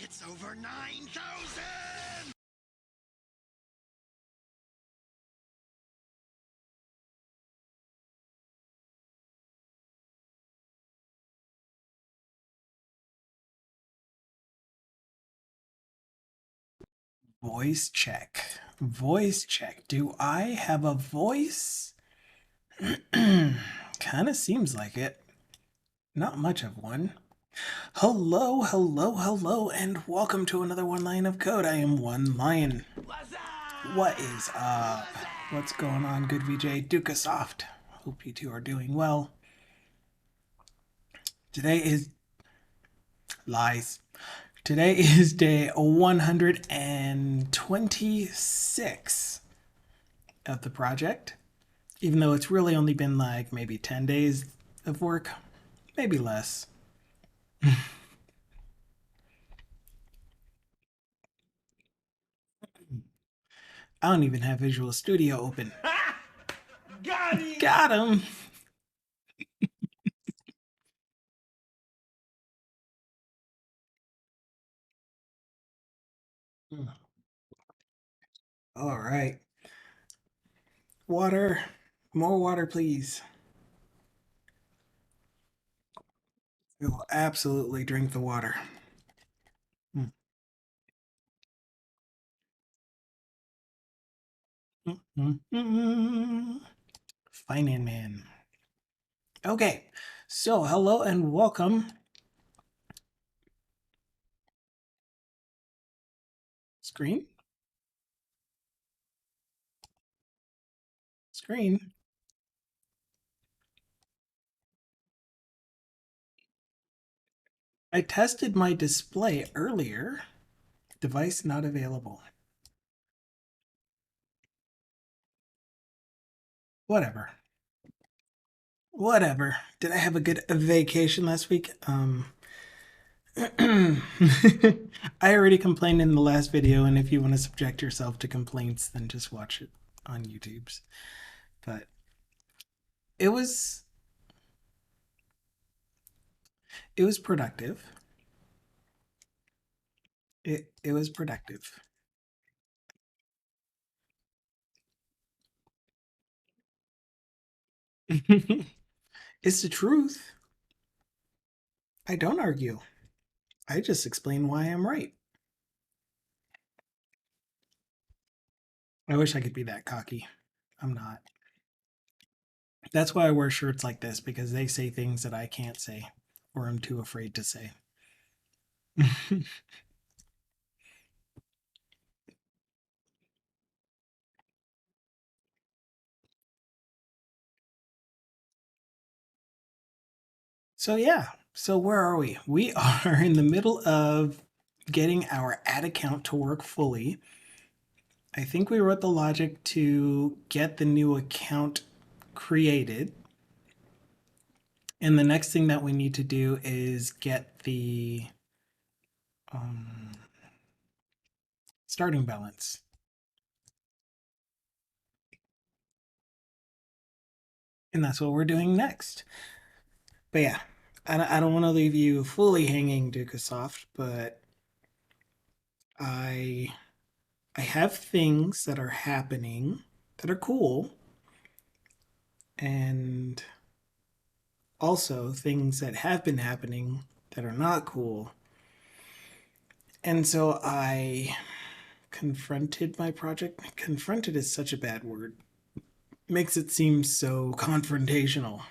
It's over 9,000! Voice check. Voice check. Do I have a voice? Kind of seems like it. Not much of one. Hello, hello, hello, and welcome to another One Lion of Code. I am One Lion. What is up? What's going on, good VJ? Duca Soft. Hope you two are doing well. Today is... Lies. Today is day 126 of the project. Even though it's really only been like maybe 10 days of work, maybe less. I don't even have Visual Studio open. Got him! Got him! All right. Water. More water, please. We will absolutely drink the water. Fine man. Okay, so hello and welcome. Screen? Screen? I tested my display earlier. Device not available. Whatever. Whatever. Did I have a good vacation last week? I already complained in the last video, and if you want to subject yourself to complaints, then just watch it on YouTube's. But it was productive. It was productive. It's the truth. I don't argue. I just explain why I'm right. I wish I could be that cocky. I'm not. That's why I wear shirts like this, because they say things that I can't say or I'm too afraid to say. So yeah, so where are we? We are in the middle of getting our ad account to work fully. I think we wrote the logic to get the new account created. And the next thing that we need to do is get the starting balance. And that's what we're doing next. But yeah, I don't want to leave you fully hanging, Ducasoft, but I have things that are happening that are cool, and also things that have been happening that are not cool. And so I confronted my project. Confronted is such a bad word. Makes it seem so confrontational.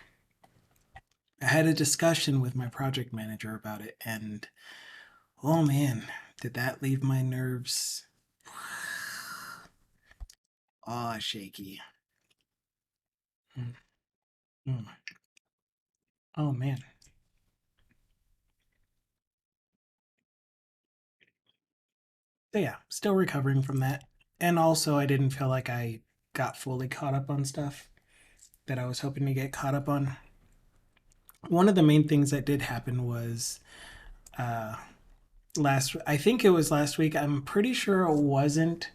I had a discussion with my project manager about it, and oh man, did that leave my nerves shaky. Mm, mm. Oh man. So yeah, still recovering from that. And also, I didn't feel like I got fully caught up on stuff that I was hoping to get caught up on. One of the main things that did happen was uh, I think it was last week. I'm pretty sure it wasn't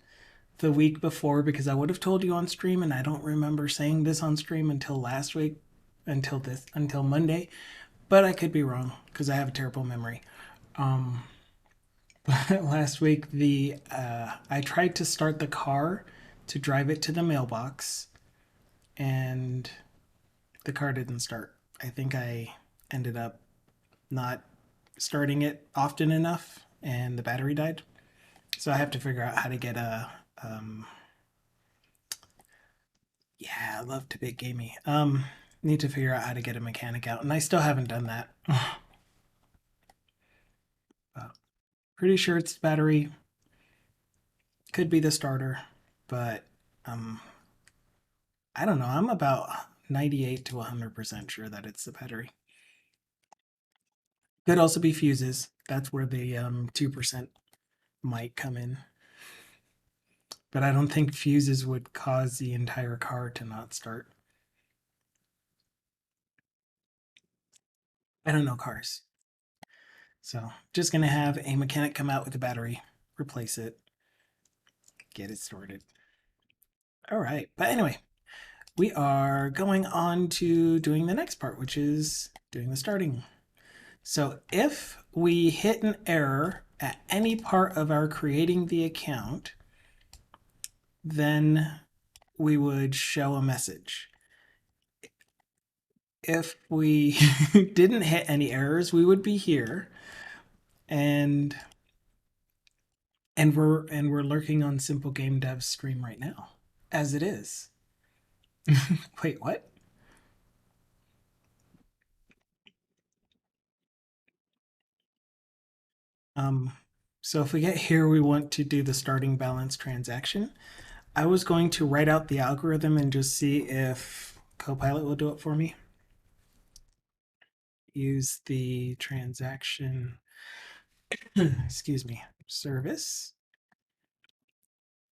the week before because I would have told you on stream, and I don't remember saying this on stream until last week, until Monday. But I could be wrong because I have a terrible memory. Um, last week, the I tried to start the car to drive it to the mailbox, and the car didn't start. I think I ended up not starting it often enough, and the battery died. So I have to figure out how to get a. Yeah, I love to be gamey. Need to figure out how to get a mechanic out, and I still haven't done that. Pretty sure it's the battery. Could be the starter, but um, I don't know. I'm about 98 to 100% sure that it's the battery. Could also be fuses. That's where the 2% might come in. But I don't think fuses would cause the entire car to not start. I don't know cars. So just going to have a mechanic come out with the battery, replace it, get it sorted. All right. But anyway, we are going on to doing the next part, which is doing the starting. So if we hit an error at any part of our creating the account, then we would show a message. If we didn't hit any errors, we would be here, and we're lurking on Simple Game Dev's stream right now, as it is. Wait, what? Um, so if we get here, we want to do the starting balance transaction. I was going to write out the algorithm and just see if Copilot will do it for me. Use the transaction, excuse me, service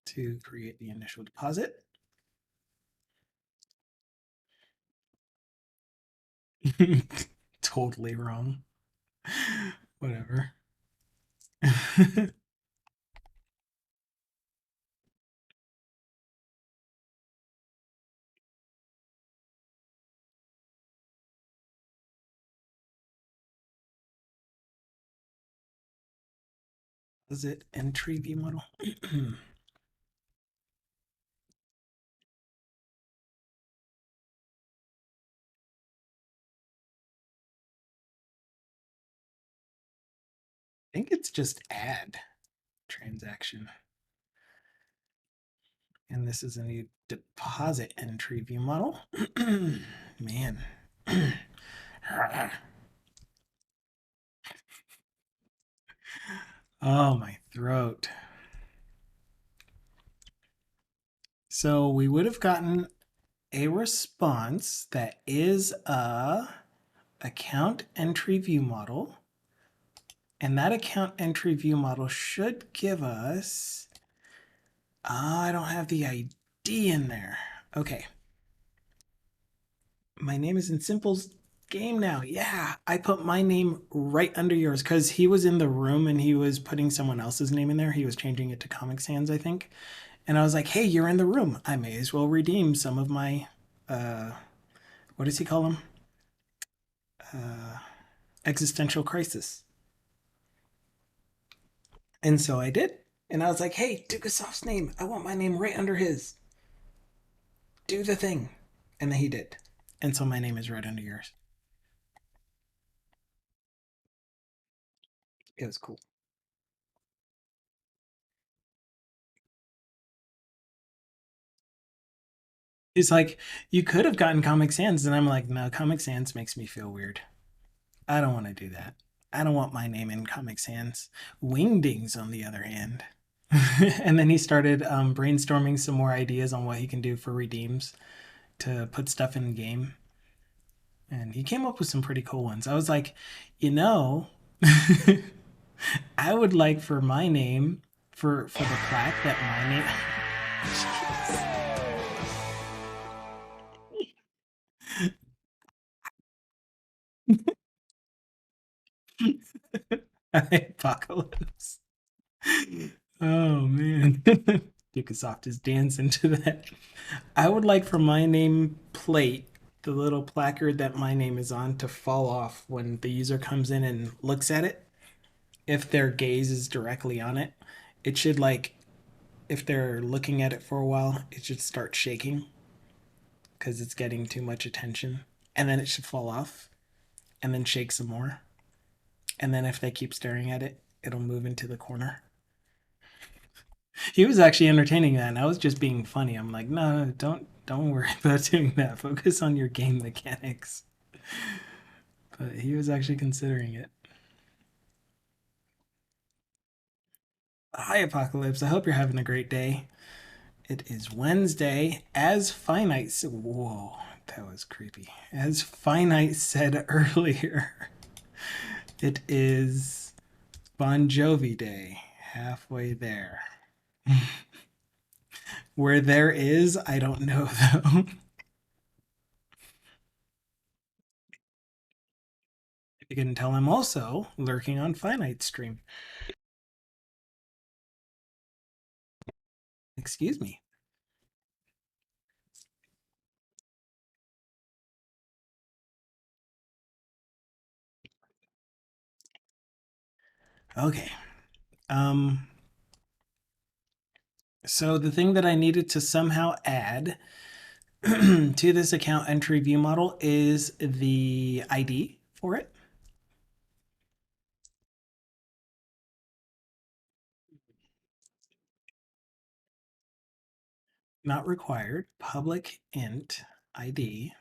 to create the initial deposit. Totally wrong. Whatever. Was it entry view model? I think it's just add transaction. And this is a new deposit entry view model. Man. Oh, my throat. So we would have gotten a response that is a account entry view model. And that account entry view model should give us, I don't have the ID in there. Okay. My name is in Simple's game now. Yeah, I put my name right under yours because he was in the room and he was putting someone else's name in there. He was changing it to Comic Sans, I think. And I was like, hey, you're in the room. I may as well redeem some of my, what does he call them? Existential crisis. And so I did. And I was like, hey, Dukasoft's name. I want my name right under his. Do the thing. And then he did. And so my name is right under yours. It was cool. He's like, you could have gotten Comic Sans, and I'm like, no, Comic Sans makes me feel weird. I don't want to do that. I don't want my name in Comic Sans. Wingdings, on the other hand. And then he started brainstorming some more ideas on what he can do for redeems to put stuff in the game. And he came up with some pretty cool ones. I was like, you know, I would like for my name, for the plaque that my name. Apocalypse. Oh man. Dukasoft is dancing to that. I would like for my name plate, the little placard that my name is on, to fall off when the user comes in and looks at it. If their gaze is directly on it, it should, like, if they're looking at it for a while, it should start shaking because it's getting too much attention. And then it should fall off and then shake some more. And then if they keep staring at it, it'll move into the corner. He was actually entertaining that, and I was just being funny. I'm like, no, don't worry about doing that. Focus on your game mechanics. But he was actually considering it. Hi, Apocalypse. I hope you're having a great day. It is Wednesday. As Finite. Whoa, that was creepy. As Finite said earlier, it is Bon Jovi Day. Halfway there. Where there is, I don't know though. You can tell I'm also lurking on Finite stream. Excuse me. Okay. Um, so the thing that I needed to somehow add to this account entry view model is the ID for it. Not required. Public int ID.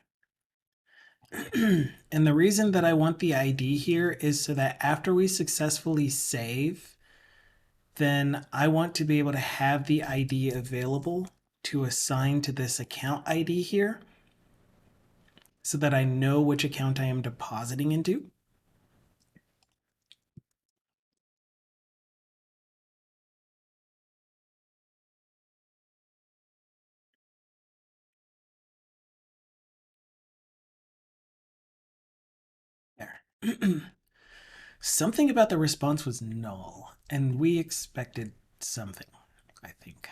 And the reason that I want the ID here is so that after we successfully save, then I want to be able to have the ID available to assign to this account ID here so that I know which account I am depositing into. There. Something about the response was null, and we expected something, I think.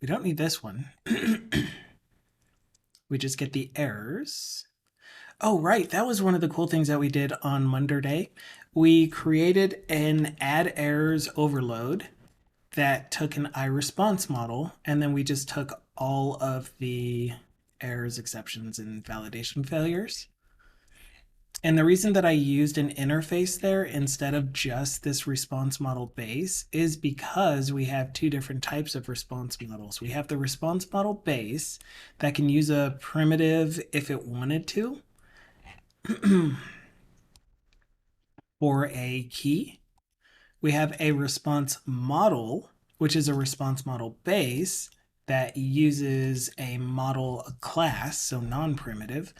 We don't need this one. We just get the errors. Oh, right. That was one of the cool things that we did on Monday. We created an add errors overload that took an iResponse model, and then we just took all of the errors, exceptions, and validation failures. And the reason that I used an interface there instead of just this response model base is because we have two different types of response models. We have the response model base that can use a primitive if it wanted to for a key. We have a response model, which is a response model base that uses a model class, so non-primitive,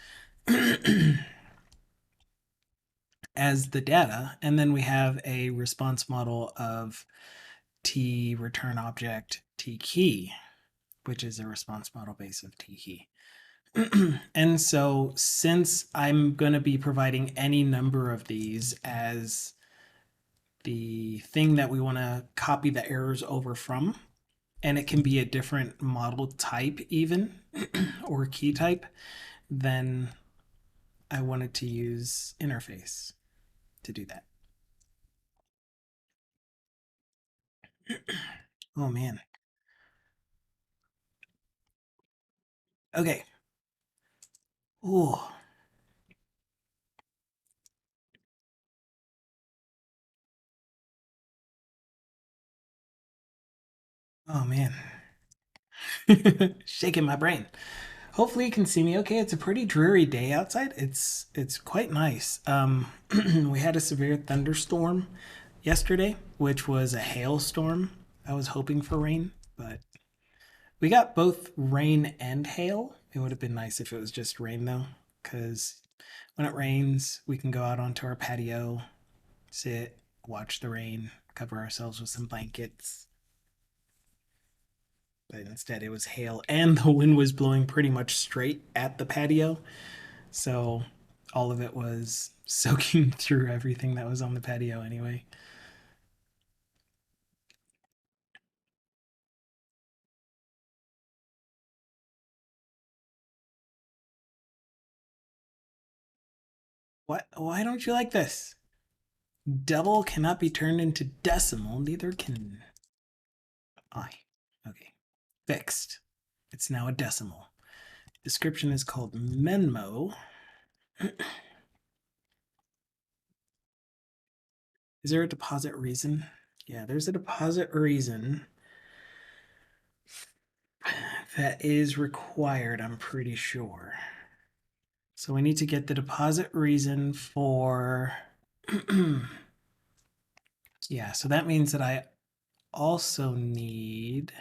as the data. And then we have a response model of T return object T key, which is a response model base of T key. And so since I'm going to be providing any number of these as the thing that we want to copy the errors over from, and it can be a different model type even or key type, then I wanted to use interface to do that. Oh man. Okay. Oh. Oh man. Shaking my brain. Hopefully you can see me okay. It's a pretty dreary day outside. It's quite nice. We had a severe thunderstorm yesterday, which was a hailstorm. I was hoping for rain, but we got both rain and hail. It would have been nice if it was just rain though, because when it rains, we can go out onto our patio, sit, watch the rain, cover ourselves with some blankets. But instead, it was hail, and the wind was blowing pretty much straight at the patio. So all of it was soaking through everything that was on the patio anyway. What? Why don't you like this? Double cannot be turned into decimal, neither can I. Okay. Fixed. It's now a decimal. Description is called Menmo. Is there a deposit reason? Yeah, there's a deposit reason that is required, I'm pretty sure. So we need to get the deposit reason for. Yeah, so that means that I also need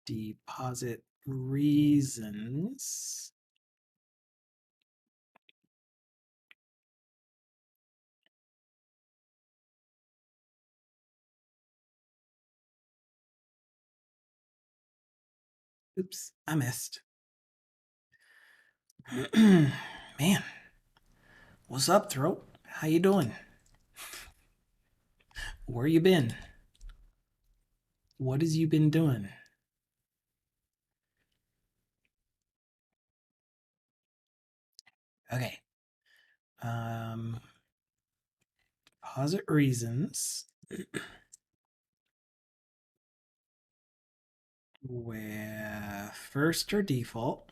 deposit reasons. Oops, I missed. Man, what's up, throat? How you doing? Where you been? What has you been doing? Okay. Um, deposit reasons. Where first or default.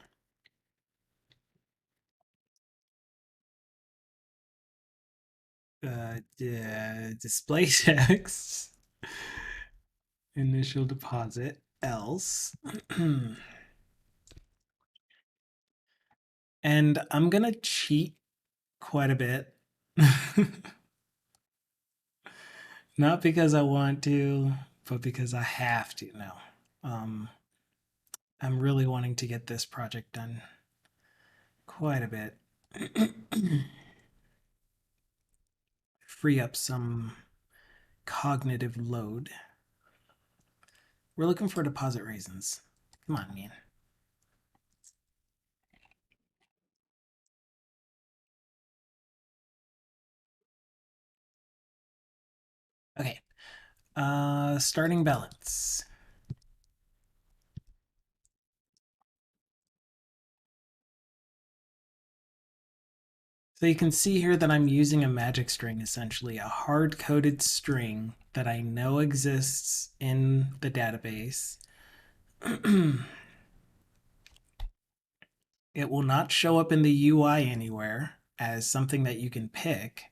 Display text. Initial deposit. Else. And I'm gonna cheat quite a bit. Not because I want to, but because I have to now. Um, I'm really wanting to get this project done quite a bit. Free up some cognitive load. We're looking for deposit reasons. Come on, man. Okay. Starting balance. So you can see here that I'm using a magic string, essentially a hard-coded string that I know exists in the database. It will not show up in the UI anywhere as something that you can pick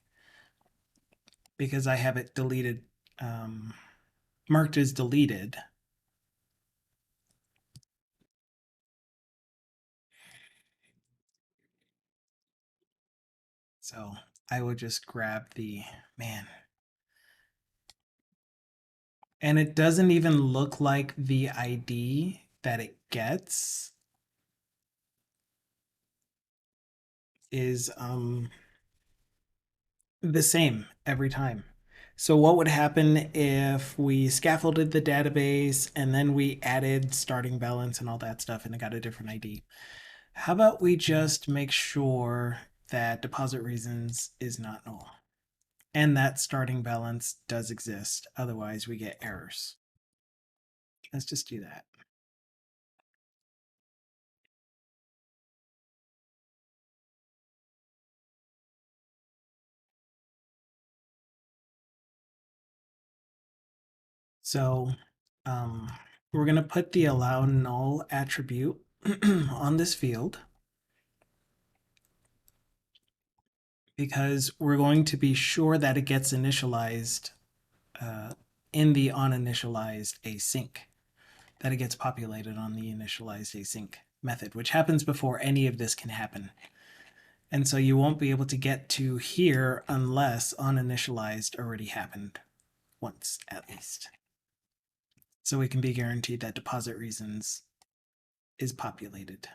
because I have it deleted, marked as deleted. So I would just grab the, man. And it doesn't even look like the ID that it gets is the same every time. So what would happen if we scaffolded the database and then we added starting balance and all that stuff and it got a different ID? How about we just make sure that deposit reasons is not null and that starting balance does exist. Otherwise we get errors. Let's just do that. So we're going to put the allow null attribute on this field because we're going to be sure that it gets initialized in the oninitialized async that it gets populated on the initialized async method, which happens before any of this can happen. And so you won't be able to get to here unless uninitialized already happened once at least. So we can be guaranteed that deposit reasons is populated.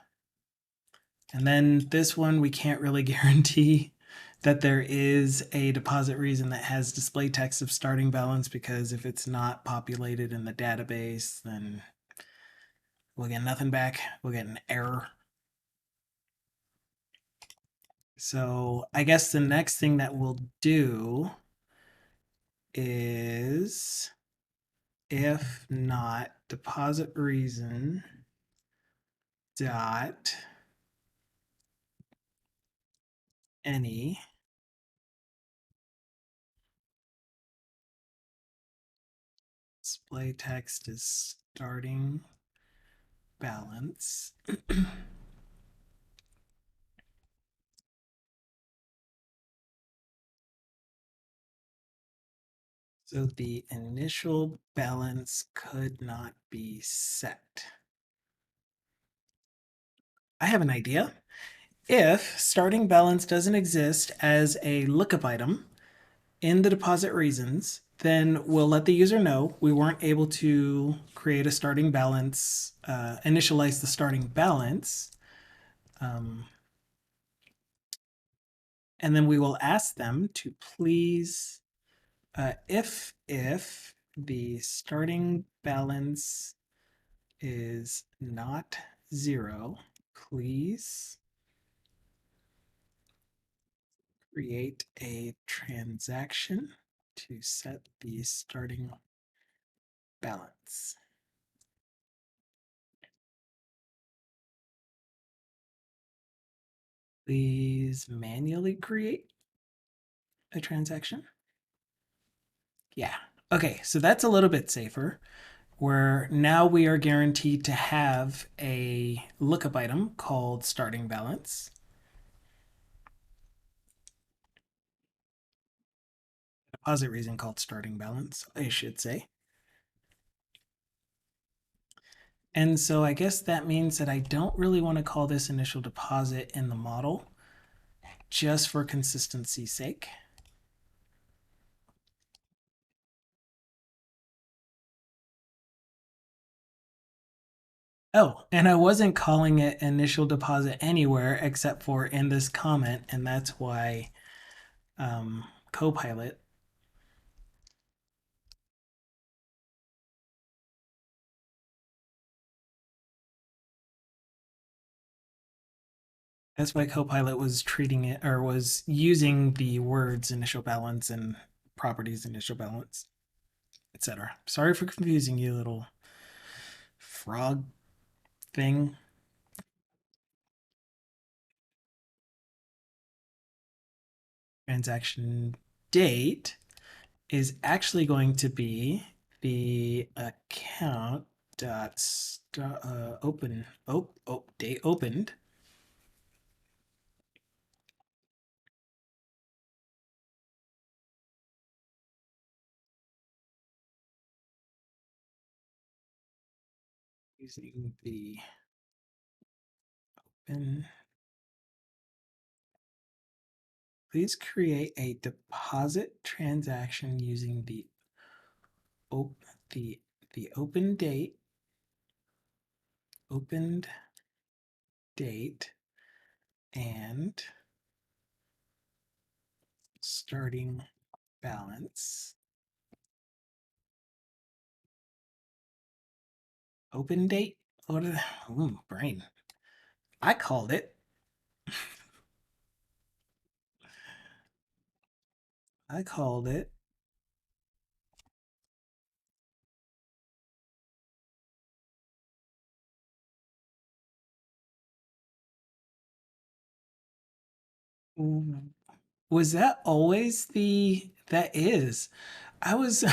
And then this one, we can't really guarantee that there is a deposit reason that has display text of starting balance, because if it's not populated in the database, then we'll get nothing back. We'll get an error. So I guess the next thing that we'll do is, if not deposit reason dot any display text is starting balance. So the initial balance could not be set. I have an idea. If starting balance doesn't exist as a lookup item in the deposit reasons, then we'll let the user know we weren't able to create a starting balance, initialize the starting balance. And then we will ask them to please, if the starting balance is not 0, please create a transaction to set the starting balance. Please manually create a transaction. Yeah. Okay, so that's a little bit safer, where now we are guaranteed to have a lookup item called starting balance. Deposit reason called starting balance, I should say. And so I guess that means that I don't really want to call this initial deposit in the model, just for consistency's sake. Oh, and I wasn't calling it initial deposit anywhere except for in this comment, and that's why Copilot. That's why Copilot was treating it, or was using the words initial balance and properties initial balance, etc. Sorry for confusing you, little frog thing. Transaction date is actually going to be the account dot open date opened using the open. Please create a deposit transaction using the open date, opened date, and starting balance. Open date? What did brain? I called it. I called it. Was that always the that is? I was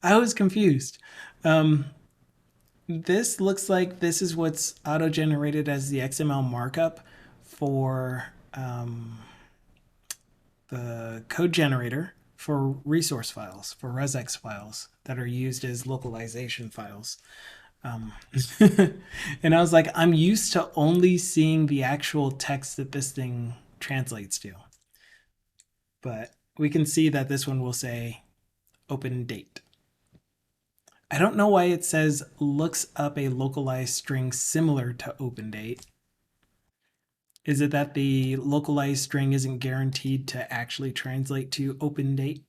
I was confused. This looks like this is what's auto-generated as the XML markup for the code generator for resource files, for resx files that are used as localization files. Um, and I was like, I'm used to only seeing the actual text that this thing translates to. But we can see that this one will say open date. I don't know why it says looks up a localized string similar to open date. Is it that the localized string isn't guaranteed to actually translate to open date?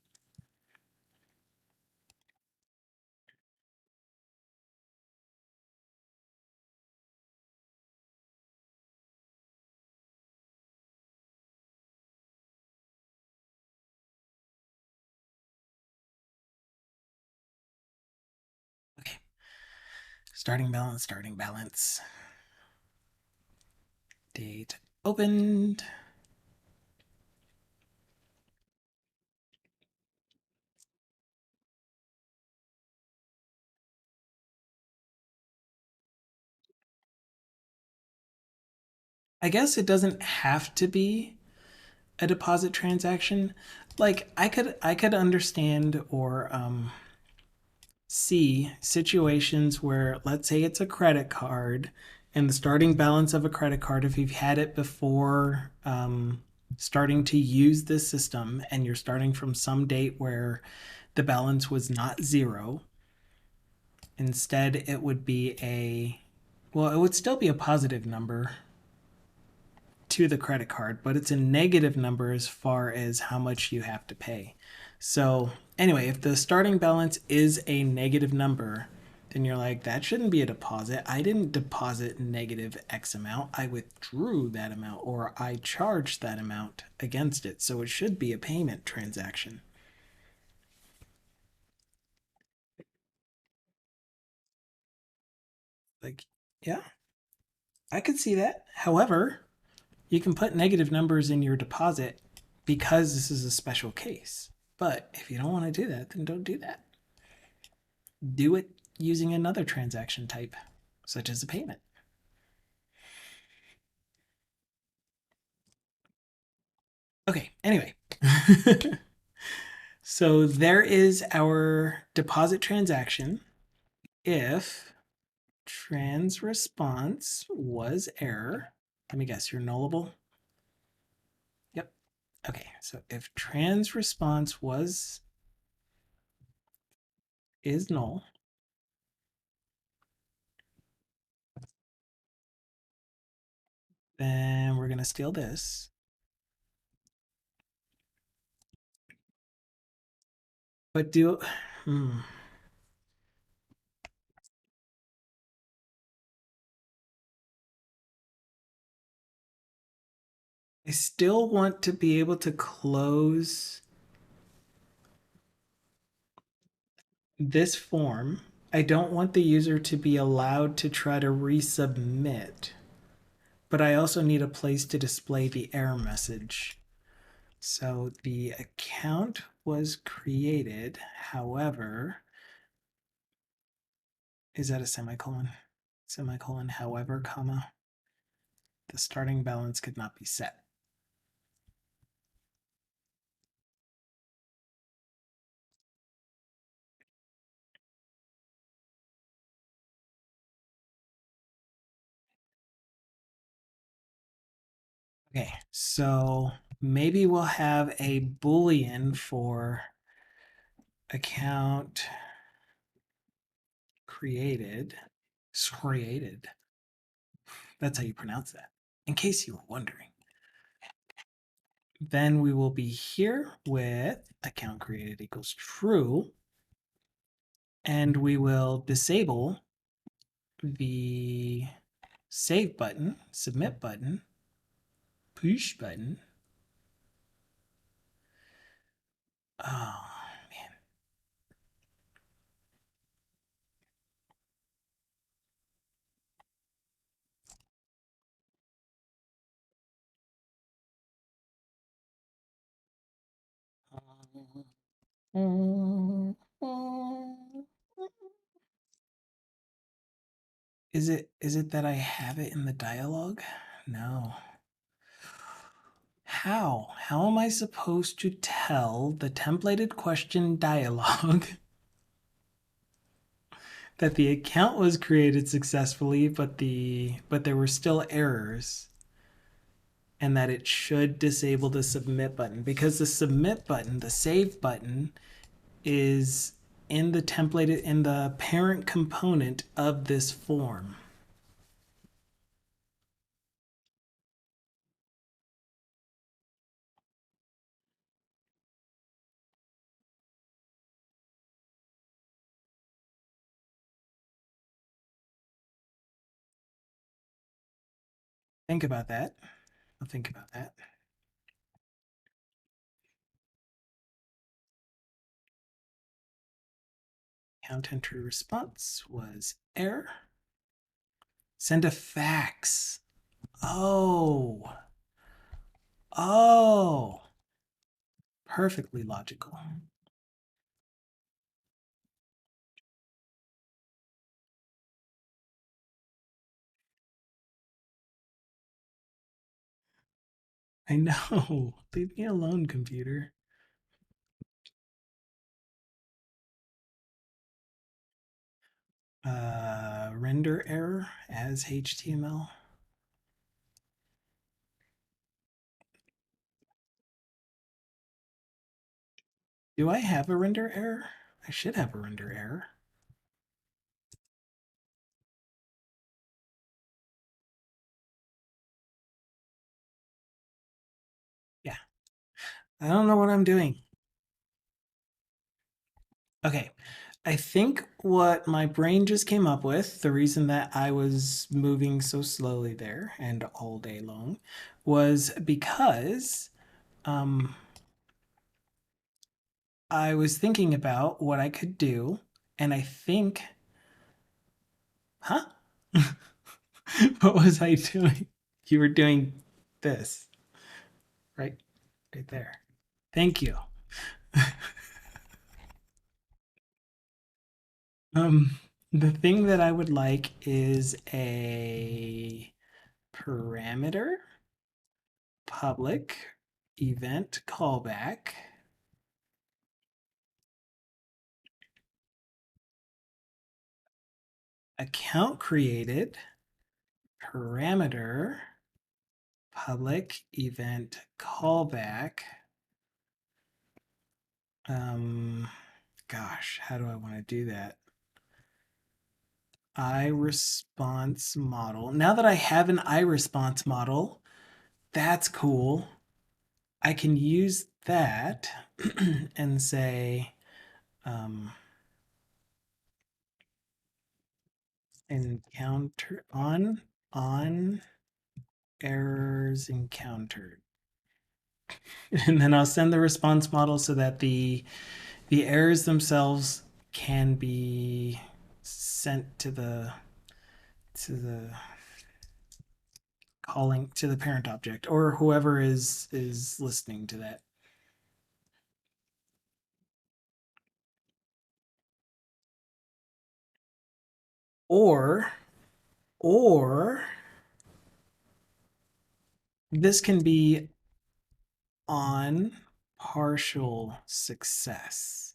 Okay. Starting balance, starting balance. Date opened. I guess it doesn't have to be a deposit transaction. Like I could understand or see situations where, let's say it's a credit card, and the starting balance of a credit card, if you've had it before starting to use this system and you're starting from some date where the balance was not zero, instead it would be well, it would still be a positive number to the credit card, but it's a negative number as far as how much you have to pay. So, anyway, if the starting balance is a negative number, then you're like, that shouldn't be a deposit. I didn't deposit negative X amount. I withdrew that amount or I charged that amount against it. So it should be a payment transaction. Like, yeah, I could see that. However, you can put negative numbers in your deposit because this is a special case. But if you don't want to do that, then don't do that. Do it using another transaction type, such as a payment. Okay, anyway. So there is our deposit transaction. If trans response was error, let me guess, you're nullable? Yep. Okay, so if trans response is null, then we're gonna steal this. But I still want to be able to close this form. I don't want the user to be allowed to try to resubmit, but I also need a place to display the error message. So the account was created, however, is that a semicolon? Semicolon, however, comma, the starting balance could not be set. Okay, so maybe we'll have a Boolean for account created. Created. That's how you pronounce that, in case you were wondering. Then we will be here with account created equals true. And we will disable the save button, submit button, push button. Oh, man. Is it that I have it in the dialogue? No. How am I supposed to tell the templated question dialog that the account was created successfully, but there were still errors, and that it should disable the submit button, because the submit button, the save button, is in the template, in the parent component of this form. Think about that. I'll think about that. Count entry response was error. Send a fax. Oh. Oh. Perfectly logical. I know. Leave me alone, computer. Render error as HTML. Do I have a render error? I should have a render error. Yeah. I don't know what I'm doing. Okay. I think what my brain just came up with, the reason that I was moving so slowly there and all day long, was because I was thinking about what I could do, and I think, huh? What was I doing? You were doing this, right? Right there. Thank you. Um, the thing that I would like is a parameter public event callback account created parameter public event callback. Gosh, how do I want to do that? iResponse model. Now that I have an iResponse model, that's cool. I can use that and say encounter on errors encountered. And then I'll send the response model so that the errors themselves can be sent to the calling to the parent object or whoever is listening to that. Or this can be on partial success.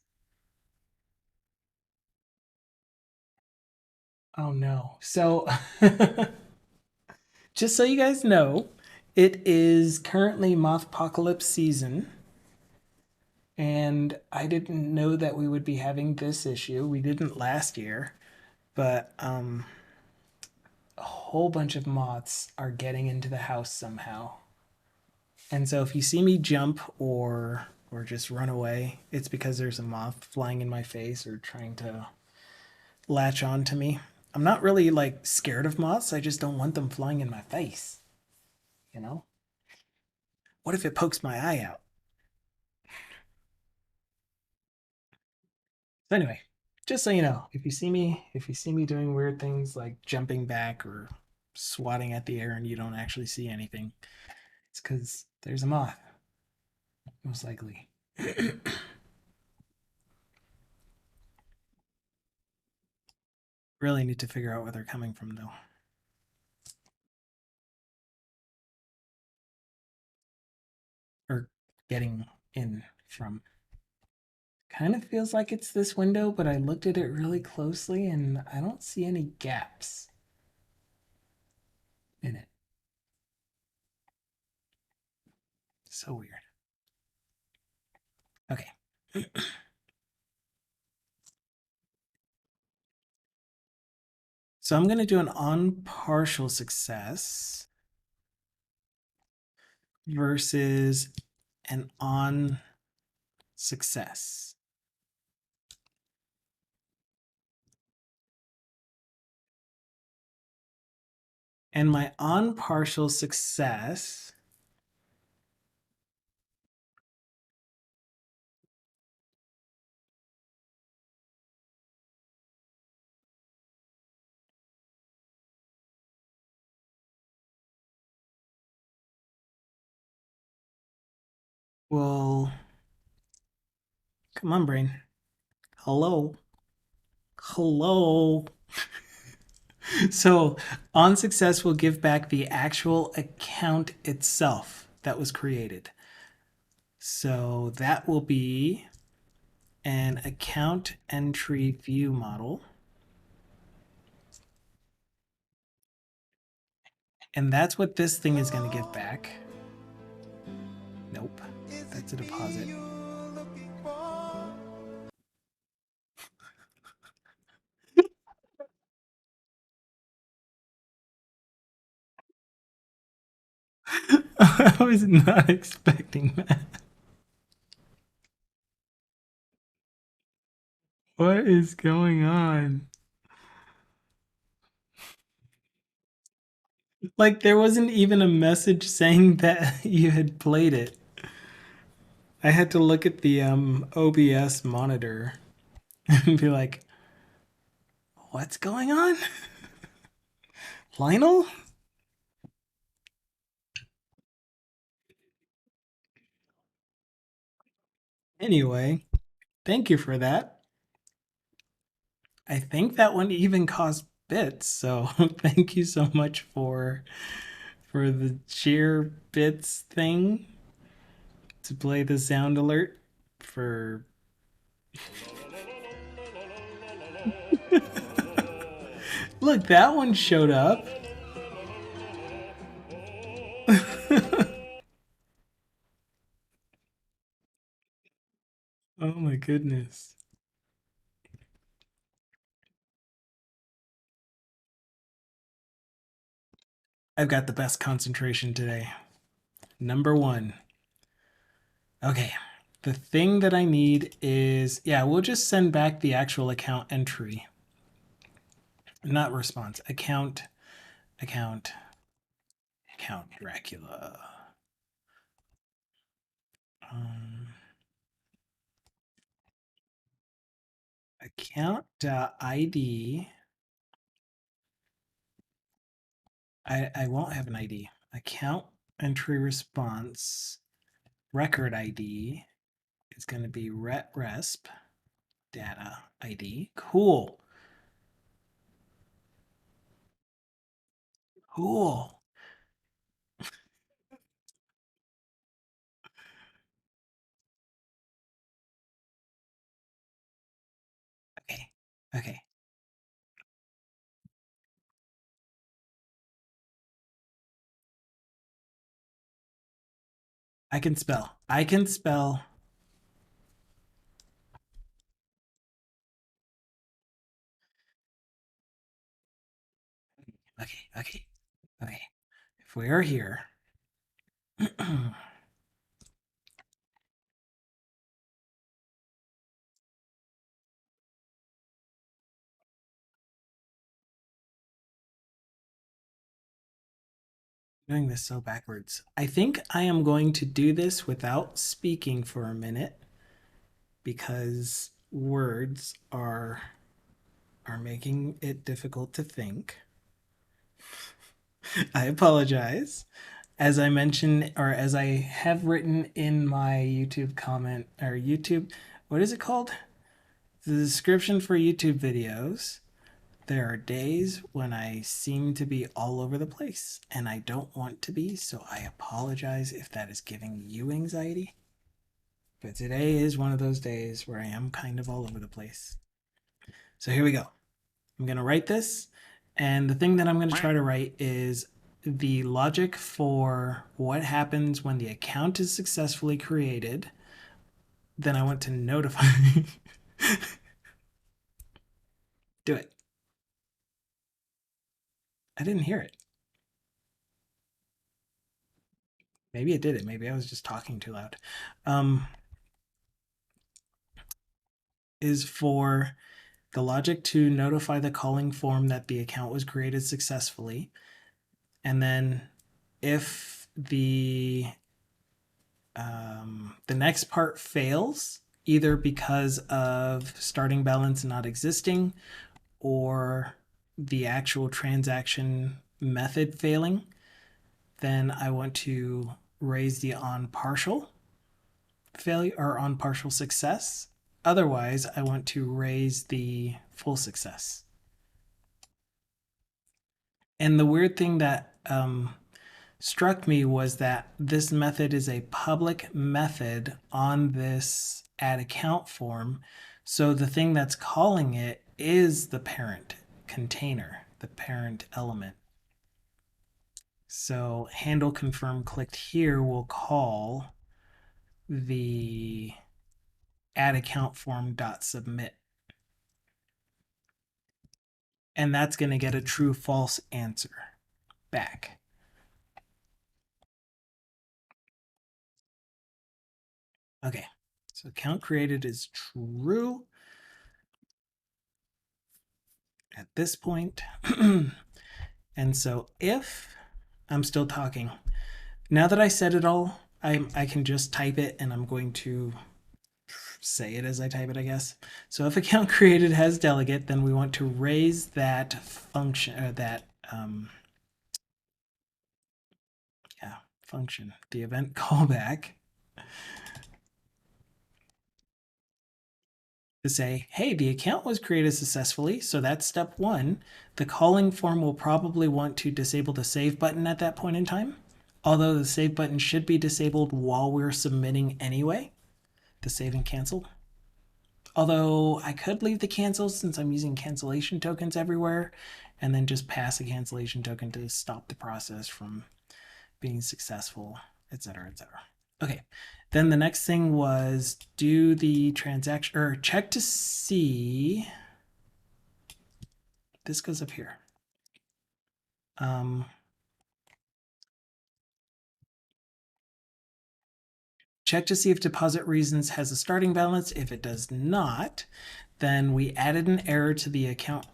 Oh no. So just so you guys know, it is currently Mothpocalypse season. And I didn't know that we would be having this issue. We didn't last year, but a whole bunch of moths are getting into the house somehow. And so if you see me jump or just run away, it's because there's a moth flying in my face or trying to latch on to me. I'm not really like scared of moths. I just don't want them flying in my face. You know? What if it pokes my eye out? So anyway, just so you know, if you see me doing weird things like jumping back or swatting at the air and you don't actually see anything, it's because there's a moth, most likely. Really need to figure out where they're coming from, though. getting in from. Kind of feels like it's this window, but I looked at it really closely and I don't see any gaps in it. So weird. Okay. So I'm going to do an on partial success versus an on success. And my on partial success will, come on, brain. Hello. Hello. So on success will give back the actual account itself that was created. So that will be an account entry view model. And that's what this thing is going to give back. Nope, that's a deposit. I was not expecting that. What is going on? Like, there wasn't even a message saying that you had played it. I had to look at the OBS monitor and be like, what's going on? Lionel? Anyway, thank you for that. I think that one even cost bits, so thank you so much for the sheer bits thing to play the sound alert for Look, that one showed up. Oh my goodness. I've got the best concentration today. Number one. Okay. The thing that I need is, yeah, we'll just send back the actual account entry. Not response. Account Dracula. Um, account.id. I won't have an ID. Account entry response record ID is going to be resp data ID. Cool. Cool. Okay. Okay. I can spell. I can spell. Okay. Okay. Okay. If we are here, doing this so backwards. I think I am going to do this without speaking for a minute because words are making it difficult to think. I apologize. As I mentioned, or as I have written in my YouTube comment, or YouTube, what is it called? The description for YouTube videos. There are days when I seem to be all over the place, and I don't want to be, so I apologize if that is giving you anxiety. But today is one of those days where I am kind of all over the place. So here we go. I'm going to write this. And the thing that I'm going to try to write is the logic for what happens when the account is successfully created. Then I want to notify. Do it. I didn't hear it. Maybe it did it. Maybe I was just talking too loud. Is for the logic to notify the calling form that the account was created successfully. And then if the next part fails, either because of starting balance not existing or the actual transaction method failing, then I want to raise the on partial failure or on partial success. Otherwise, I want to raise the full success. And the weird thing that struck me was that this method is a public method on this add account form. So the thing that's calling it is the parent container, the parent element. So handle confirm clicked here will call the add account form dot submit. And that's going to get a true false answer back. Okay, so account created is true at this point. And so if I'm still talking, now that I said it all, I can just type it and I'm going to say it as I type it, I guess. So if account created has delegate, then we want to raise that function, function, the event callback, to say, hey, the account was created successfully, so that's step one. The calling form will probably want to disable the save button at that point in time, although the save button should be disabled while we're submitting anyway, the save and cancel. Although I could leave the cancel since I'm using cancellation tokens everywhere, and then just pass a cancellation token to stop the process from being successful, etc., etc. Okay, then the next thing was do the transaction, or check to see, this goes up here. Check to see if deposit reasons has a starting balance. If it does not, then we added an error to the account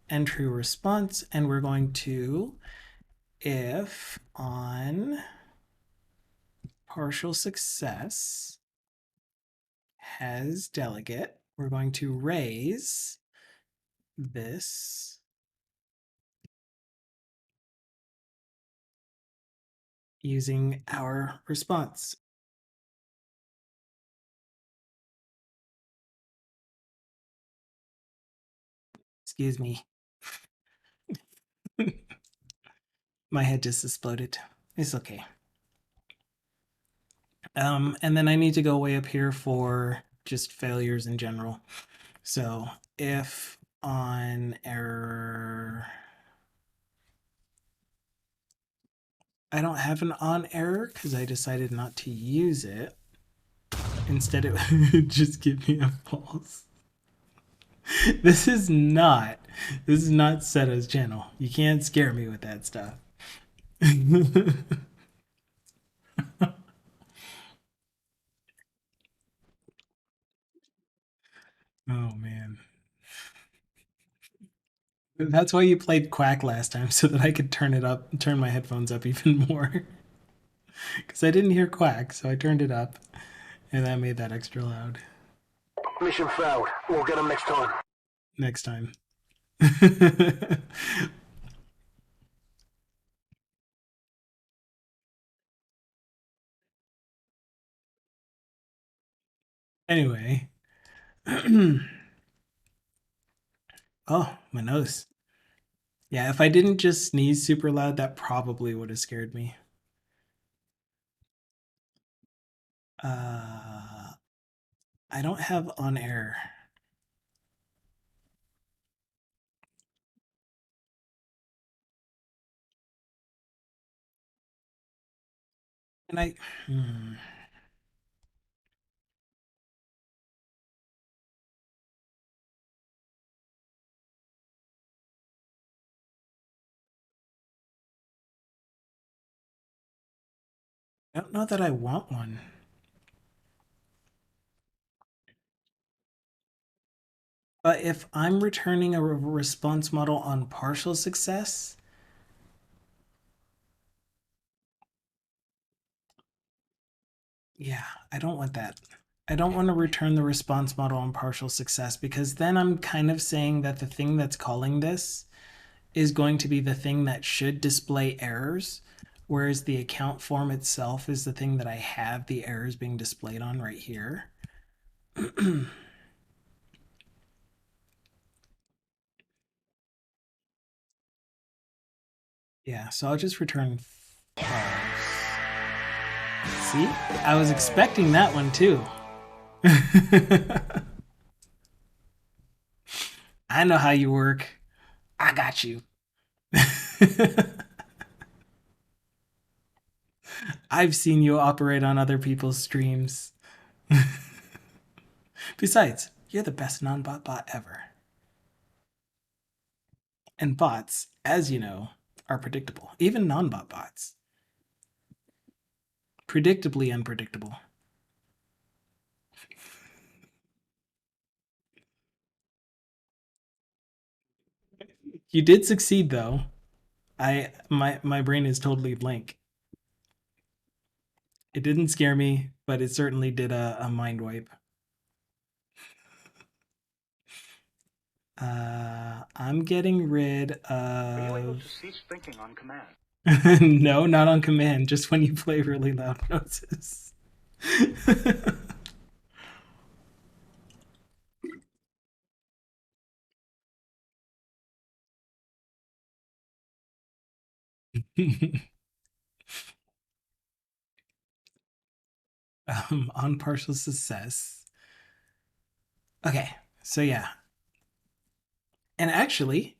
entry response, and we're going to, if on partial success has delegate, we're going to raise this using our response. Excuse me. My head just exploded. It's okay. And then I need to go way up here for just failures in general. So if on error, I don't have an on error because I decided not to use it. Instead, it would just give me a false. This is not Seta's channel. You can't scare me with that stuff. Oh man. That's why you played Quack last time, so that I could turn my headphones up even more. Because I didn't hear Quack, so I turned it up, and that made that extra loud. Mission failed. We'll get them next time. Next time. Anyway. Oh, my nose. Yeah, if I didn't just sneeze super loud, that probably would have scared me. I don't have on air. And I don't know that I want one. But if I'm returning a response model on partial success, yeah, I don't want that. I don't want to return the response model on partial success because then I'm kind of saying that the thing that's calling this is going to be the thing that should display errors, whereas the account form itself is the thing that I have the errors being displayed on right here. Yeah, so I'll just return false. See? I was expecting that one too. I know how you work. I got you. I've seen you operate on other people's streams. Besides, you're the best non-bot bot ever. And bots, as you know, are predictable. Even non-bot bots. Predictably unpredictable. You did succeed though. My brain is totally blank. It didn't scare me, but it certainly did a mind wipe. I'm getting rid of. Are you able to cease thinking on command? No, not on command. Just when you play really loud noises. On partial success. Okay, so yeah, and actually,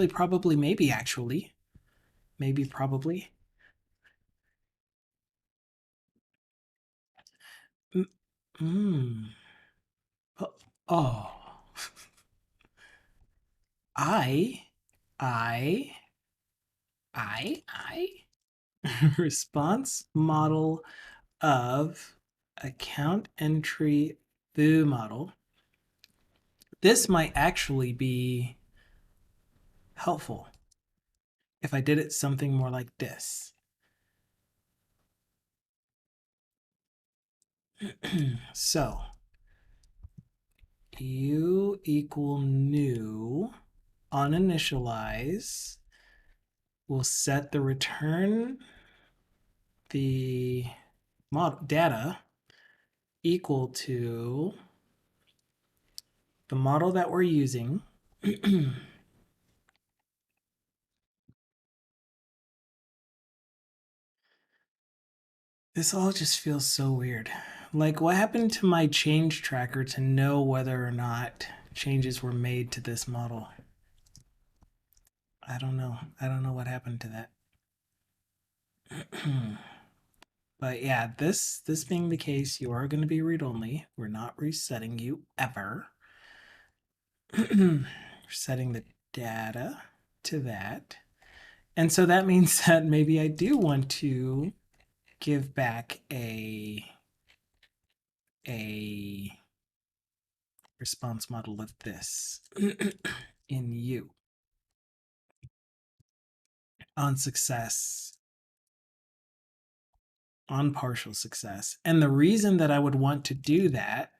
probably, maybe, probably. Mm, mm. Oh, oh. I, I, I, response model of account entry foo model. This might actually be helpful if I did it something more like this. So u equal new on initialize will set the return the model data equal to the model that we're using. This all just feels so weird. Like, what happened to my change tracker to know whether or not changes were made to this model? I don't know. I don't know what happened to that. But yeah, this being the case, you are going to be read-only. We're not resetting you ever. We're setting the data to that. And so that means that maybe I do want to give back a response model of this in U on success, on partial success. And the reason that I would want to do that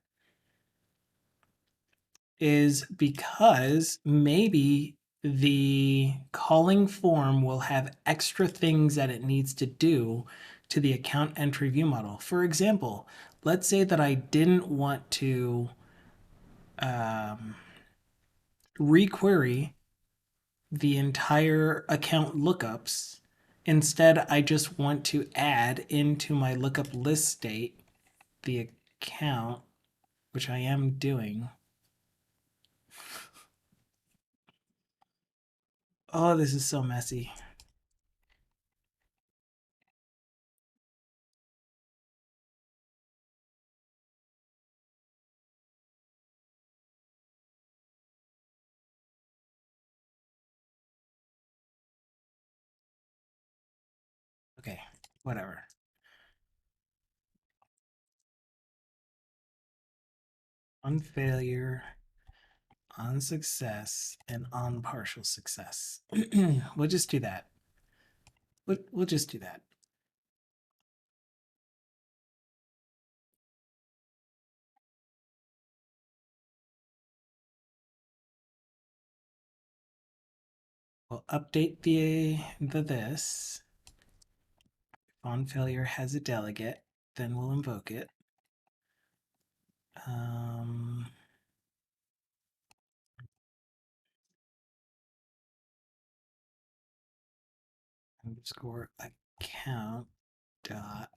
is because maybe the calling form will have extra things that it needs to do to the account entry view model. For example, let's say that I didn't want to requery the entire account lookups. Instead, I just want to add into my lookup list state the account, which I am doing. Oh, this is so messy. Okay, whatever. On failure, on success, and on partial success. We'll just do that. We'll just do that. We'll update the this. If on failure has a delegate, then we'll invoke it. Underscore account dot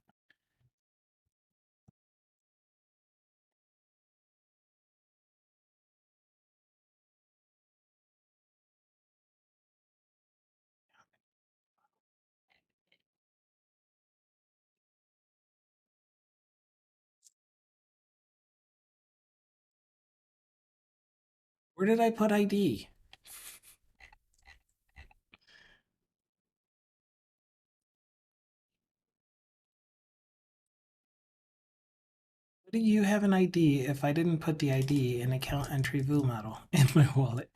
where did I put ID? What do you have an ID if I didn't put the ID in account entry view model in my wallet?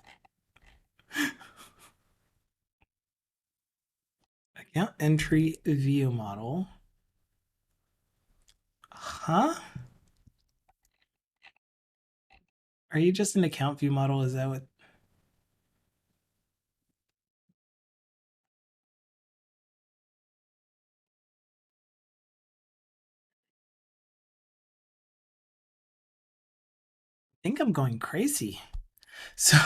Account entry view model. Huh? Are you just an account view model? Is that what? I think I'm going crazy. So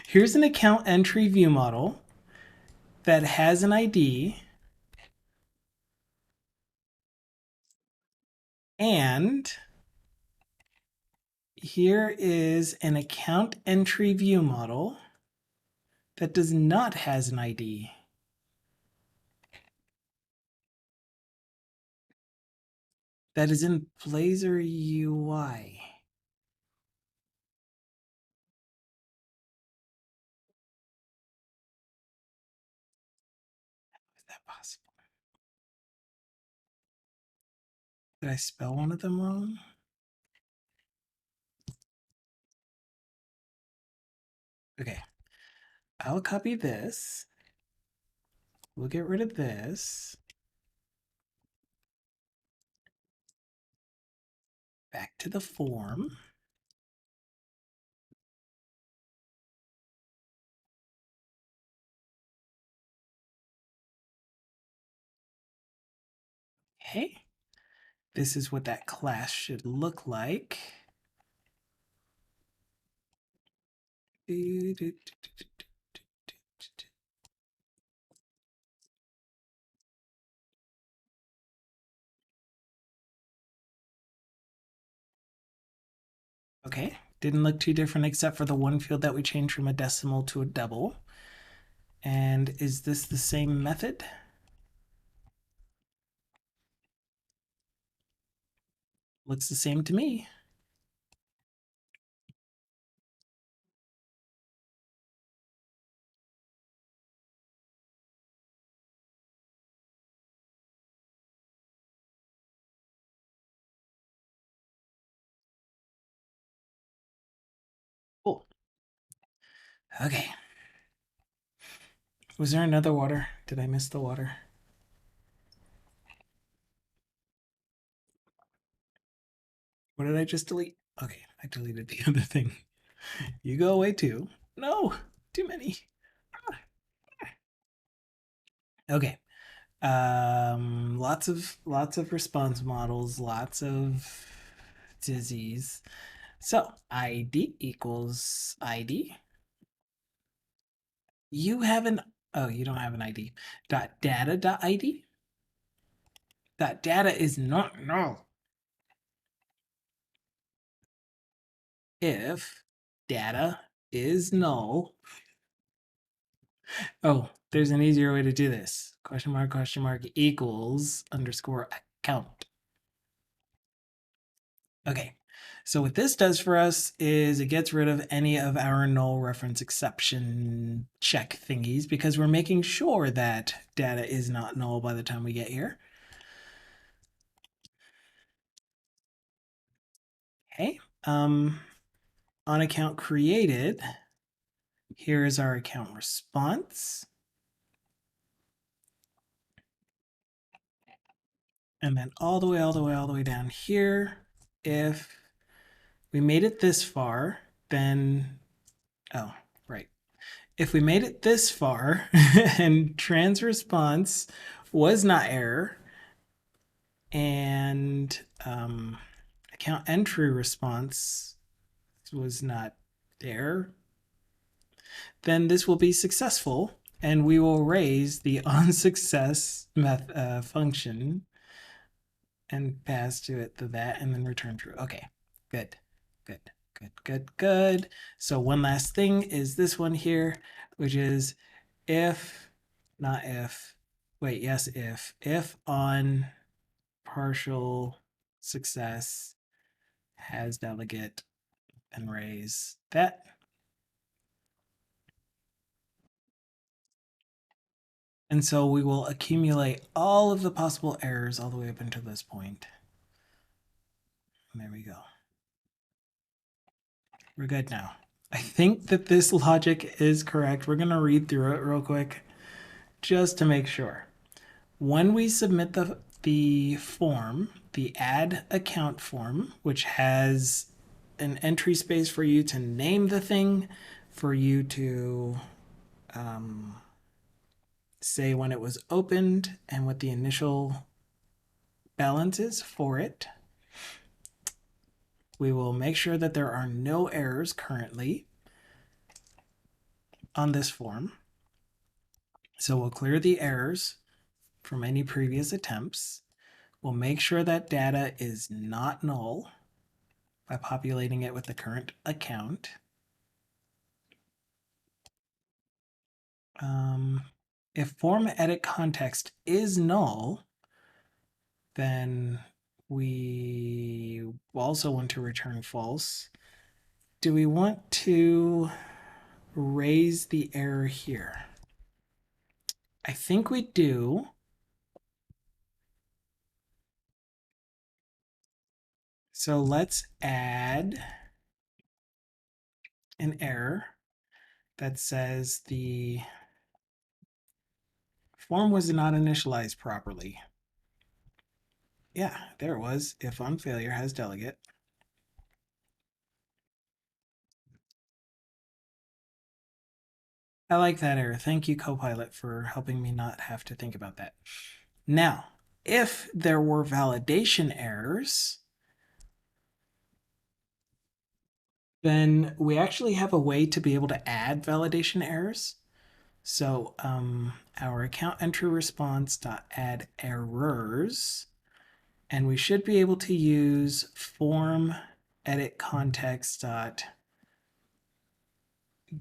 here's an account entry view model that has an ID, and here is an account entry view model that does not has an ID. That is in Blazor UI. Is that possible? Did I spell one of them wrong? Okay. I'll copy this. We'll get rid of this. Back to the form. Okay. This is what that class should look like. Okay, didn't look too different except for the one field that we changed from a decimal to a double. And is this the same method? Looks the same to me. Cool. Okay. Was there another water? Did I miss the water? What did I just delete? Okay, I deleted the other thing. You go away too. No, too many. Okay. Lots of response models, lots of disease. So ID equals ID. You have an oh, you don't have an ID. Dot data dot ID. Dot data is not null. if data is null. Oh, there's an easier way to do this. Question mark equals underscore account. Okay, so what this does for us is it gets rid of any of our null reference exception check thingies because we're making sure that data is not null by the time we get here. Okay, on account created, here is our account response. And then all the way down here, if we made it this far, then, oh, right. If we made it this far and trans response was not error and account entry response was not there, then this will be successful and we will raise the onSuccess function and pass to it that and then return true. Okay, good, good, good, good, good. So one last thing is this one here, which is if, not if, wait, yes, if on partial success has delegate and raise that. And so we will accumulate all of the possible errors all the way up until this point. And there we go. We're good now. I think that this logic is correct. We're going to read through it real quick just to make sure. When we submit the form, the add account form, which has an entry space for you to name the thing, for you to say when it was opened and what the initial balance is for it. We will make sure that there are no errors currently on this form. So we'll clear the errors from any previous attempts. We'll make sure that data is not null by populating it with the current account. If form edit context is null, then we also want to return false. Do we want to raise the error here? I think we do. So let's add an error that says the form was not initialized properly. Yeah, there it was. If on failure has delegate. I like that error. Thank you, Copilot, for helping me not have to think about that. Now, if there were validation errors, then we actually have a way to be able to add validation errors. So our account entry response dot add errors, and we should be able to use form edit context dot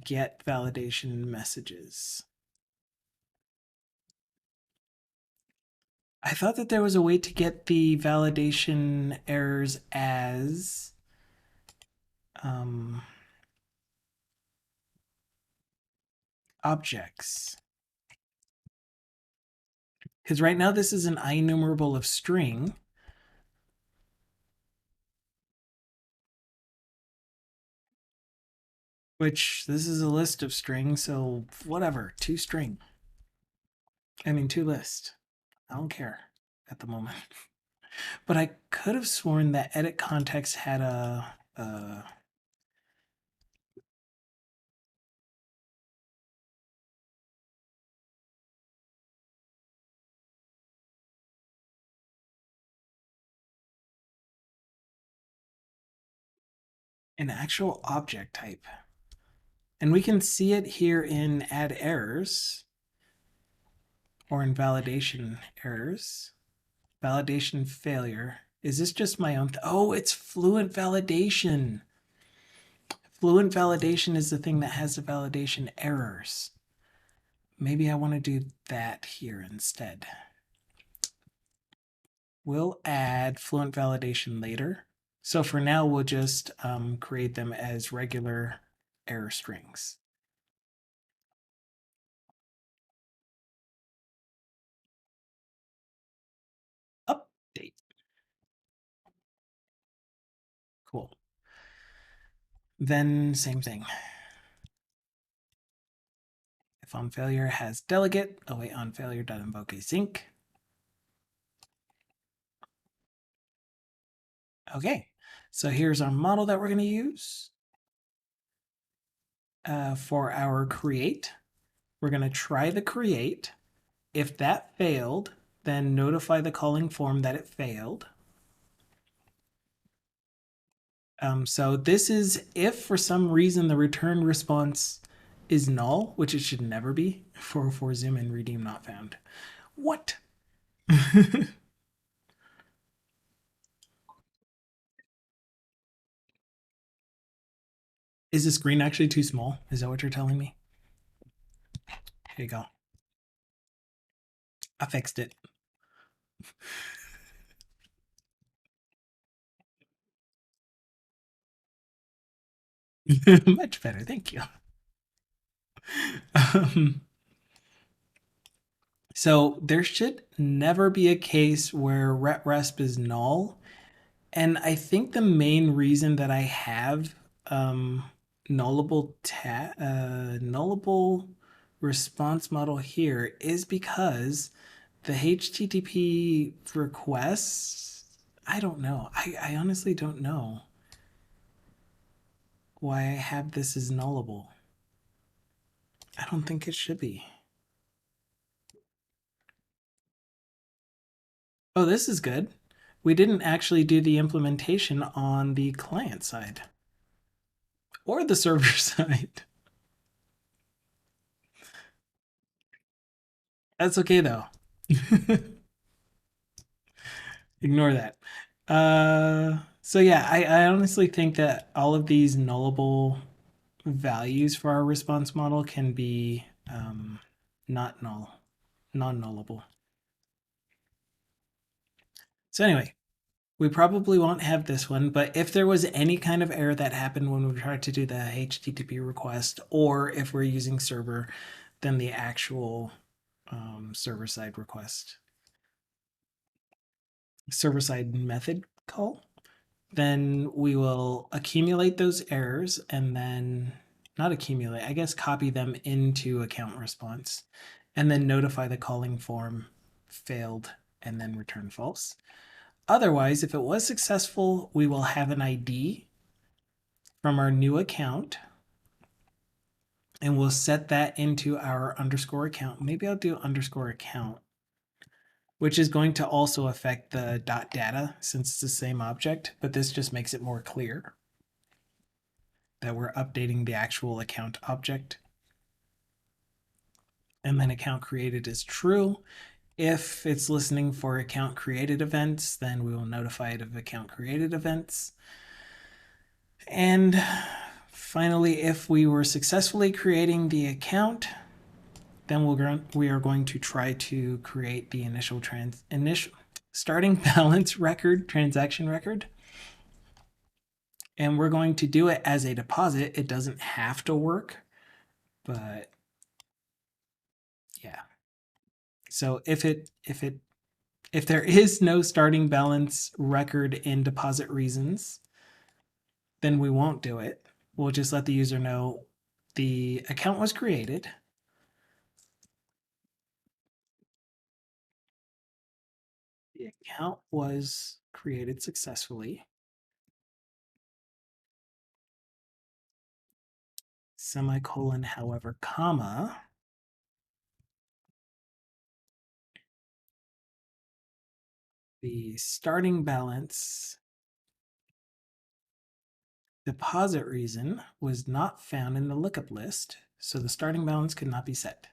get validation messages. I thought that there was a way to get the validation errors as objects. Because right now this is an IEnumerable of string. Which this is a list of strings, so whatever, two string. I mean, two list. I don't care at the moment. But I could have sworn that edit context had an actual object type. And we can see it here in add errors or in validation errors. Validation failure. Is this just my own? Oh, it's fluent validation. fluent validation is the thing that has the validation errors. Maybe I want to do that here instead. We'll add fluent validation later. So for now, we'll just create them as regular error strings. Update. Cool. Then same thing. If on failure has delegate, await on failure.invoke async. Okay, so here's our model that we're going to use for our create. We're going to try the create. If that failed, then notify the calling form that it failed. So this is if for some reason the return response is null, which it should never be. 404 zoom and redeem not found. What? Is the screen actually too small? Is that what you're telling me? Here you go. I fixed it. Much better, thank you. So there should never be a case where retresp is null. And I think the main reason that I have nullable response model here is because the HTTP requests, I don't know. I honestly don't know why I have this as nullable. I don't think it should be. Oh, this is good. We didn't actually do the implementation on the client side or the server side. That's okay though. Ignore that. So yeah, I honestly think that all of these nullable values for our response model can be not null, non-nullable. So anyway, we probably won't have this one, but if there was any kind of error that happened when we tried to do the HTTP request, or if we're using server, then the actual server-side request, server-side method call, then we will accumulate those errors and then not accumulate, I guess copy them into account response and then notify the calling form failed and then return false. Otherwise, if it was successful, we will have an ID from our new account and we'll set that into our underscore account. Maybe I'll do underscore account, which is going to also affect the .data since it's the same object, but this just makes it more clear that we're updating the actual account object. And then account created is true. If it's listening for account created events, then we will notify it of account created events. And finally, if we were successfully creating the account, then we are going to try to create the initial starting balance record, transaction record. And we're going to do it as a deposit. It doesn't have to work, but yeah. So if there is no starting balance record in deposit reasons, then we won't do it. We'll just let the user know the account was created. The account was created successfully. Semicolon, however, comma. The starting balance deposit reason was not found in the lookup list, so the starting balance could not be set.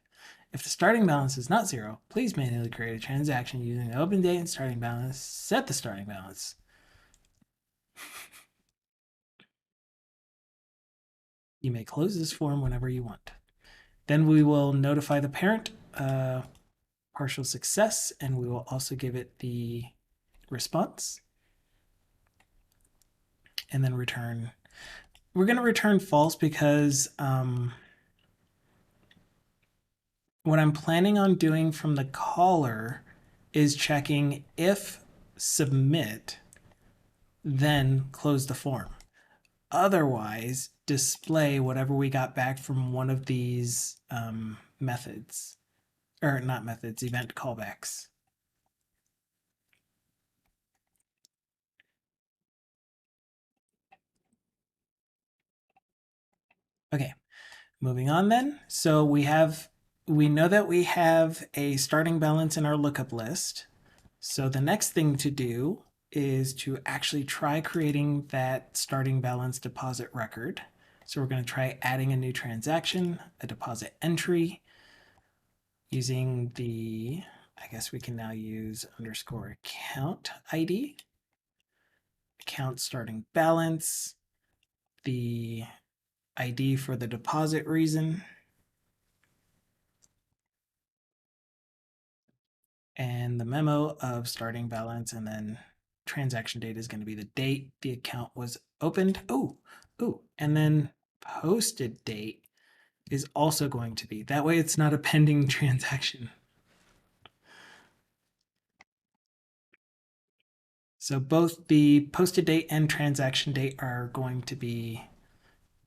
If the starting balance is not 0, please manually create a transaction using the open date and starting balance. Set the starting balance. You may close this form whenever you want. Then we will notify the parent partial success, and we will also give it the response, and then return. We're going to return false because what I'm planning on doing from the caller is checking if submit, then close the form. Otherwise, display whatever we got back from one of these methods, or not methods, event callbacks. Okay, moving on then. So we know that we have a starting balance in our lookup list. So the next thing to do is to actually try creating that starting balance deposit record. So we're going to try adding a new transaction, a deposit entry, using the, I guess we can now use underscore account ID, account starting balance, the ID for the deposit reason, and the memo of starting balance, and then transaction date is going to be the date the account was opened. And then posted date is also going to be. That way it's not a pending transaction. So both the posted date and transaction date are going to be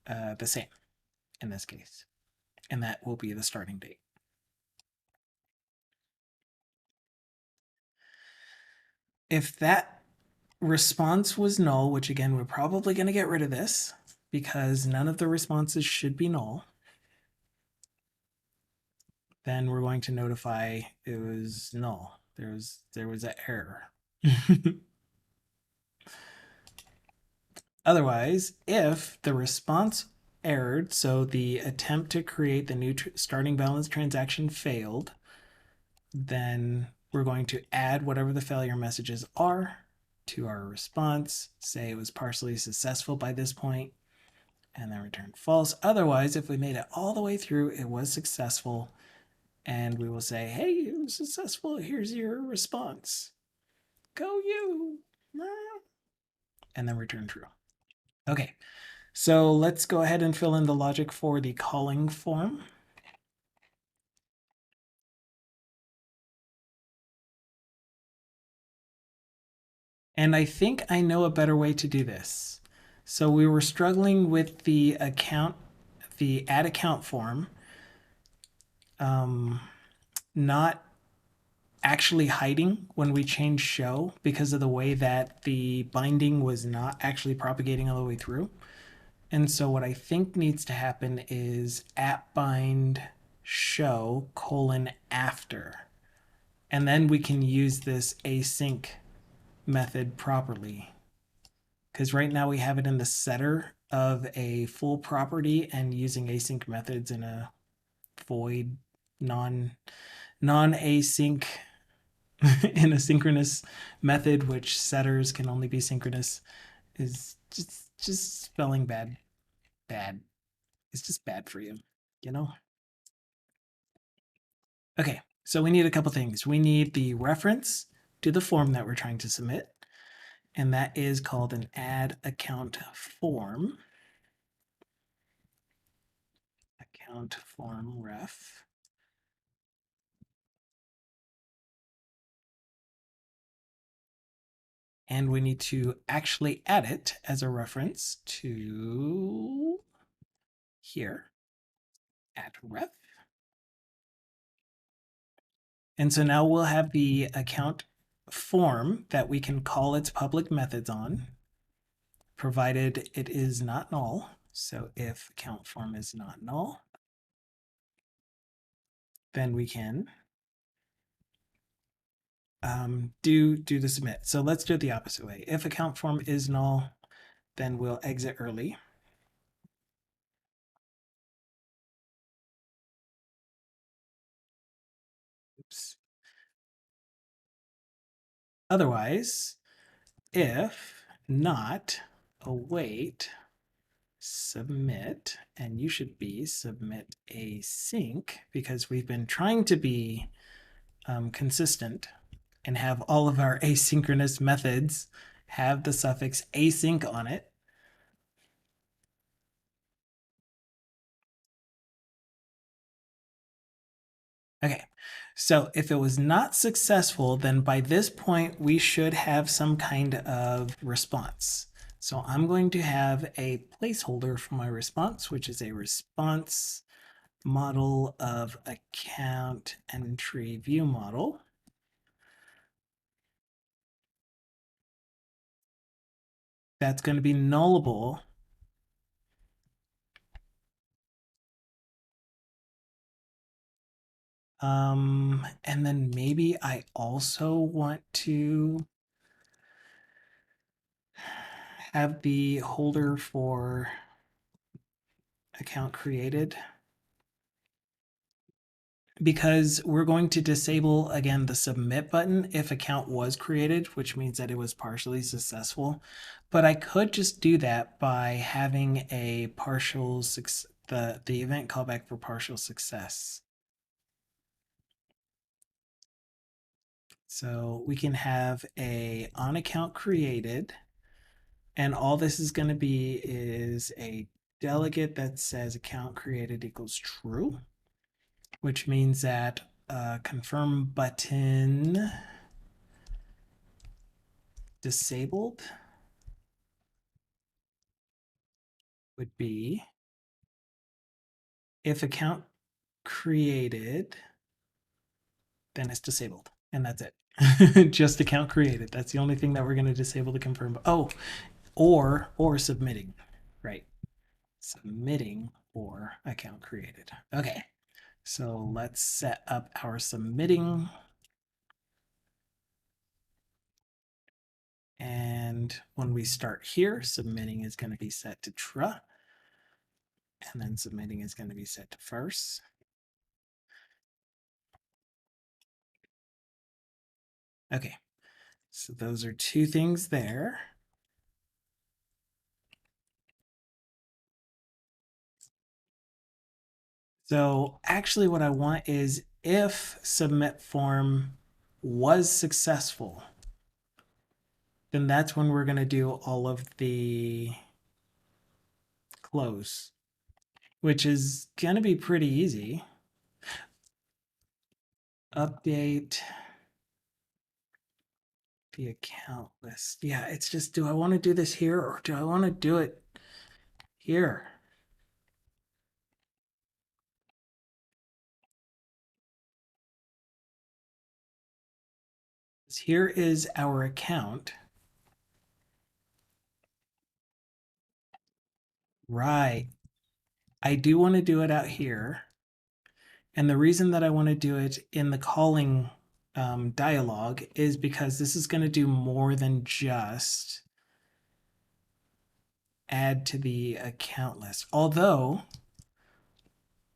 the same in this case. And that will be the starting date. If that response was null, which again, we're probably going to get rid of this because none of the responses should be null, then we're going to notify it was null. There was an error. Otherwise, if the response errored, so the attempt to create the new starting balance transaction failed, then we're going to add whatever the failure messages are to our response, say it was partially successful by this point, and then return false. Otherwise, if we made it all the way through, it was successful, and we will say, hey, it was successful, here's your response. Go you! And then return true. Okay, so let's go ahead and fill in the logic for the calling form. And I think I know a better way to do this. So we were struggling with the add account form, not actually hiding when we changed show because of the way that the binding was not actually propagating all the way through. And so what I think needs to happen is at bind show : after. And then we can use this async method properly. Because right now we have it in the setter of a full property and using async methods in a void non-async in a synchronous method, which setters can only be synchronous, is just spelling bad. It's just bad for you, you know? Okay, so we need a couple things. We need the reference to the form that we're trying to submit, and that is called an add account form. Account form ref. And we need to actually add it as a reference to here at ref. And so now we'll have the account form that we can call its public methods on, provided it is not null. So if account form is not null, then we can do the submit. So let's do it the opposite way. If account form is null, then we'll exit early. Oops. Otherwise, if not await submit, and you should be submit async because we've been trying to be consistent and have all of our asynchronous methods have the suffix async on it. Okay, so if it was not successful, then by this point we should have some kind of response. So I'm going to have a placeholder for my response, which is a response model of account entry view model. That's going to be nullable. And then maybe I also want to have the holder for account created because we're going to disable again the submit button if account was created, which means that it was partially successful. But I could just do that by having a partial the event callback for partial success. So we can have a on account created, and all this is going to be is a delegate that says account created equals true, which means that confirm button disabled would be if account created, then it's disabled, and that's it. Just account created. That's the only thing that we're going to disable the confirm. Oh, or submitting, right? Submitting or account created. Okay, so let's set up our submitting. And when we start here, submitting is going to be set to true. And then submitting is going to be set to first. Okay, so those are two things there. So actually what I want is if submit form was successful, then that's when we're going to do all of the close, which is going to be pretty easy. Update the account list. Yeah, it's just, do I want to do this here or do I want to do it here? Here is our account. Right. I do want to do it out here. And the reason that I want to do it in the calling dialog is because this is going to do more than just add to the account list. Although,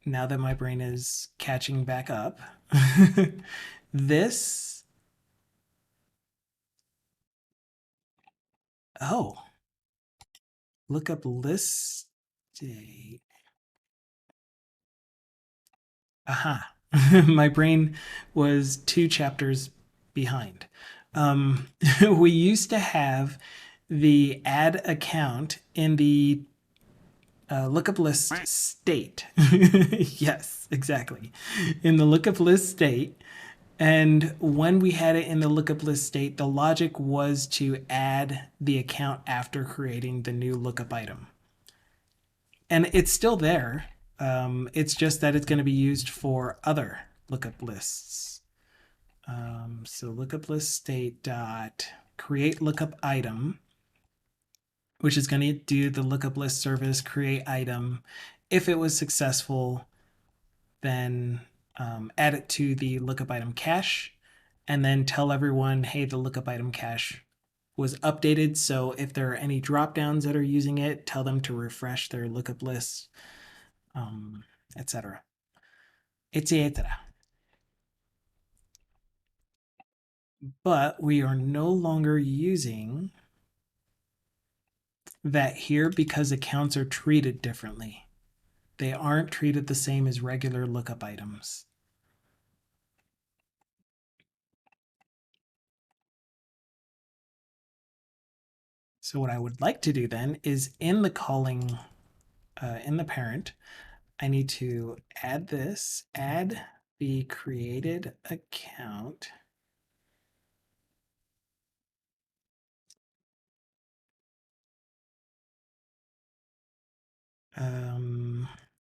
now that my brain is catching back up, this, oh, look up list date. Aha. My brain was 2 chapters behind. We used to have the add account in the lookup list state. Yes, exactly. In the lookup list state. And when we had it in the lookup list state, the logic was to add the account after creating the new lookup item. And it's still there. It's just that it's going to be used for other lookup lists. So lookup list state dot create lookup item, which is going to do the lookup list service create item. If it was successful, then add it to the lookup item cache, and then tell everyone, hey, the lookup item cache was updated. So if there are any dropdowns that are using it, tell them to refresh their lookup list, etc. etc. But we are no longer using that here, because accounts are treated differently, they aren't treated the same as regular lookup items. So what I would like to do then is in the calling, in the parent, I need to add this, add the created account.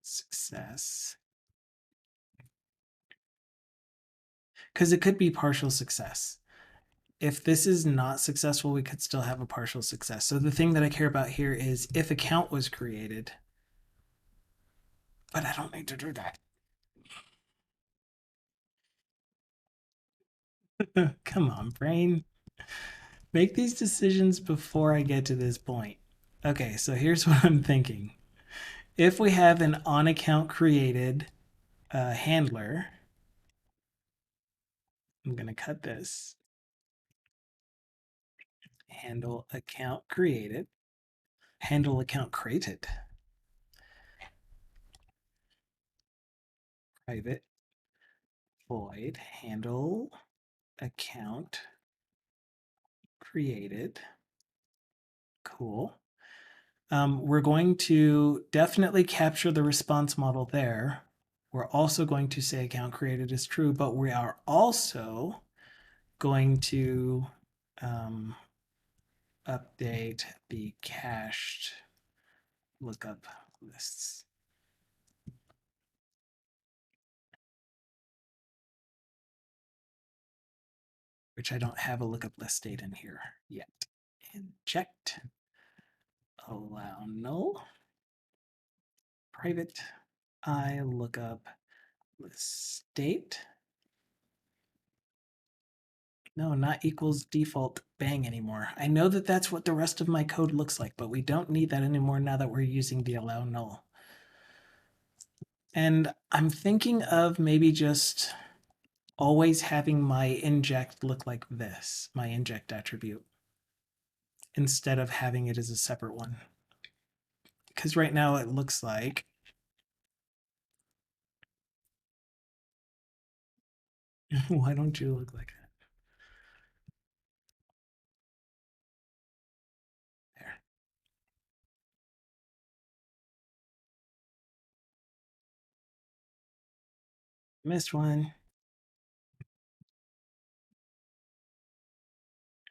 Success. Because it could be partial success. If this is not successful, we could still have a partial success. So the thing that I care about here is if account was created, but I don't need to do that. Come on, brain. Make these decisions before I get to this point. Okay, so here's what I'm thinking. If we have an on account created handler, I'm going to cut this. Handle account created. Handle account created. Private void handle account created. Cool. We're going to definitely capture the response model there. We're also going to say account created is true, but we are also going to update the cached lookup lists. Which I don't have a lookup list state in here yet. Inject, allow null, private I lookup list state. No, not equals default bang anymore. I know that that's what the rest of my code looks like, but we don't need that anymore now that we're using the allow null. And I'm thinking of maybe just always having my inject look like this, my inject attribute, instead of having it as a separate one. Because right now it looks like why don't you look like that? There. Missed one.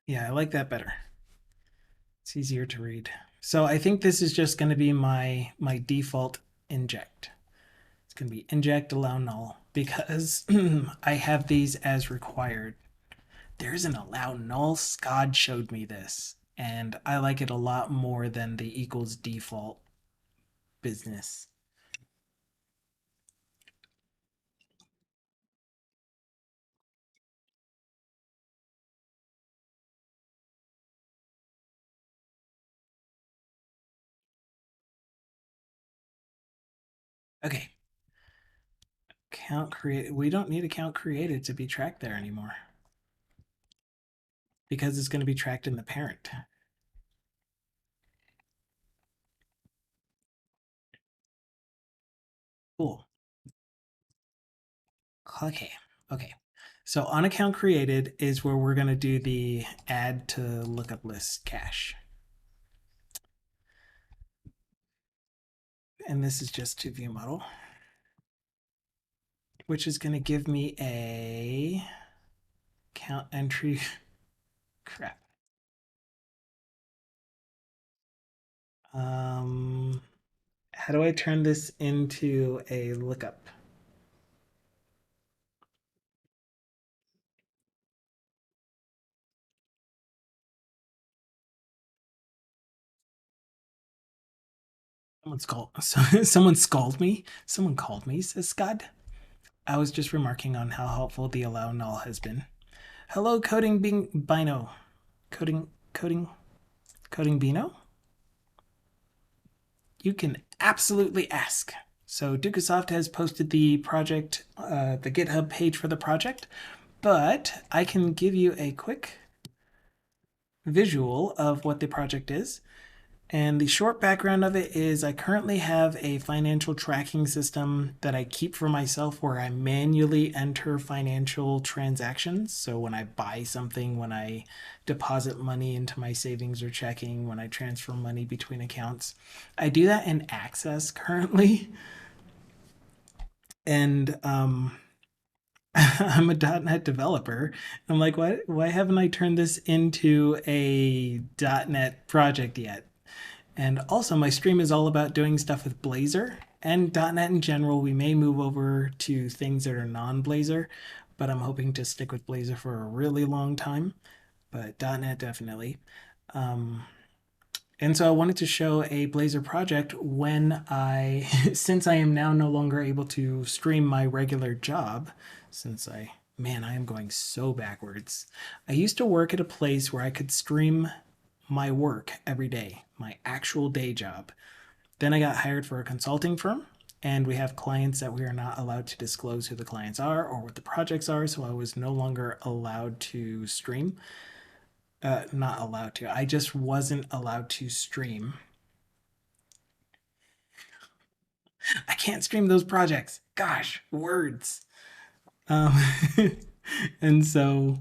Yeah, I like that better. It's easier to read. So I think this is just going to be my default inject. It's going to be inject allow null because I have these as required. There's an allow null. Scott showed me this, and I like it a lot more than the equals default business. Okay. Count create. We don't need a count created to be tracked there anymore because it's going to be tracked in the parent. Cool. Okay. Okay. So on account created is where we're going to do the add to lookup list cache. And this is just to view model, which is going to give me a count entry. Crap. How do I turn this into a lookup? Someone called me. Someone called me, says Scott. I was just remarking on how helpful the allow null has been. Hello, coding Bino. Coding Bino? You can absolutely ask. So Dukasoft has posted the project, the GitHub page for the project, but I can give you a quick visual of what the project is. And the short background of it is I currently have a financial tracking system that I keep for myself where I manually enter financial transactions. So when I buy something, when I deposit money into my savings or checking, when I transfer money between accounts, I do that in Access currently. And I'm a .NET developer. I'm like, why haven't I turned this into a .NET project yet? And also, my stream is all about doing stuff with Blazor and .NET in general. We may move over to things that are non-Blazor, but I'm hoping to stick with Blazor for a really long time. But .NET definitely. Um, and so I wanted to show a Blazor project when since I am now no longer able to stream my regular job, man, I am going so backwards. I used to work at a place where I could stream my work every day, my actual day job. Then I got hired for a consulting firm, and we have clients that we are not allowed to disclose who the clients are or what the projects are, so I was no longer allowed to stream. Not allowed to. I just wasn't allowed to stream. I can't stream those projects. Gosh, words. Um, and so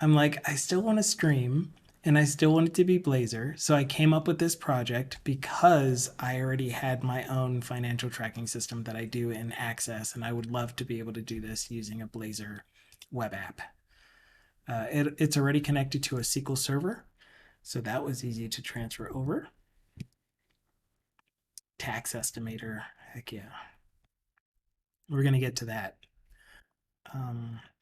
I'm like, I still want to stream and I still want it to be Blazor. So I came up with this project because I already had my own financial tracking system that I do in Access, and I would love to be able to do this using a Blazor web app. It's already connected to a SQL server, so that was easy to transfer over. Tax estimator, heck yeah. We're going to get to that.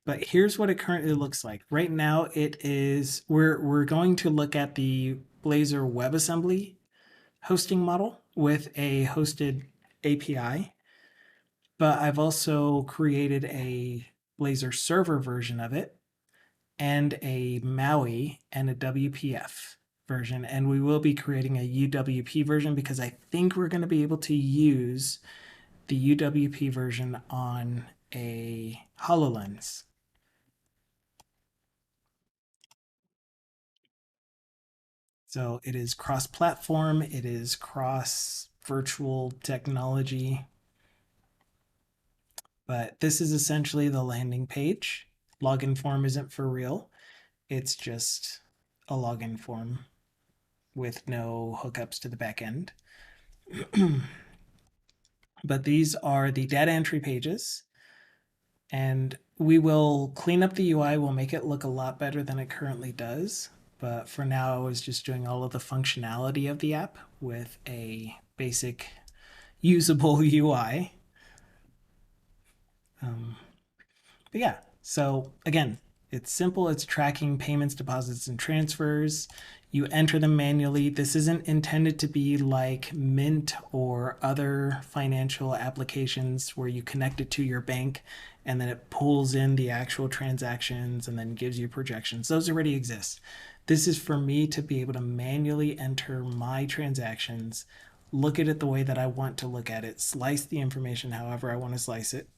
But here's what it currently looks like. Right now, we're going to look at the Blazor WebAssembly hosting model with a hosted API. But I've also created a Blazor server version of it and a MAUI and a WPF version. And we will be creating a UWP version because I think we're going to be able to use the UWP version on a HoloLens. So it is cross platform, it is cross virtual technology. But this is essentially the landing page. Login form isn't for real, it's just a login form with no hookups to the back end. But these are the data entry pages. And we will clean up the UI, we'll make it look a lot better than it currently does. But for now, I was just doing all of the functionality of the app with a basic usable UI. But yeah, so again, it's simple. It's tracking payments, deposits, and transfers. You enter them manually. This isn't intended to be like Mint or other financial applications where you connect it to your bank and then it pulls in the actual transactions and then gives you projections. Those already exist. This is for me to be able to manually enter my transactions, look at it the way that I want to look at it, slice the information however I want to slice it,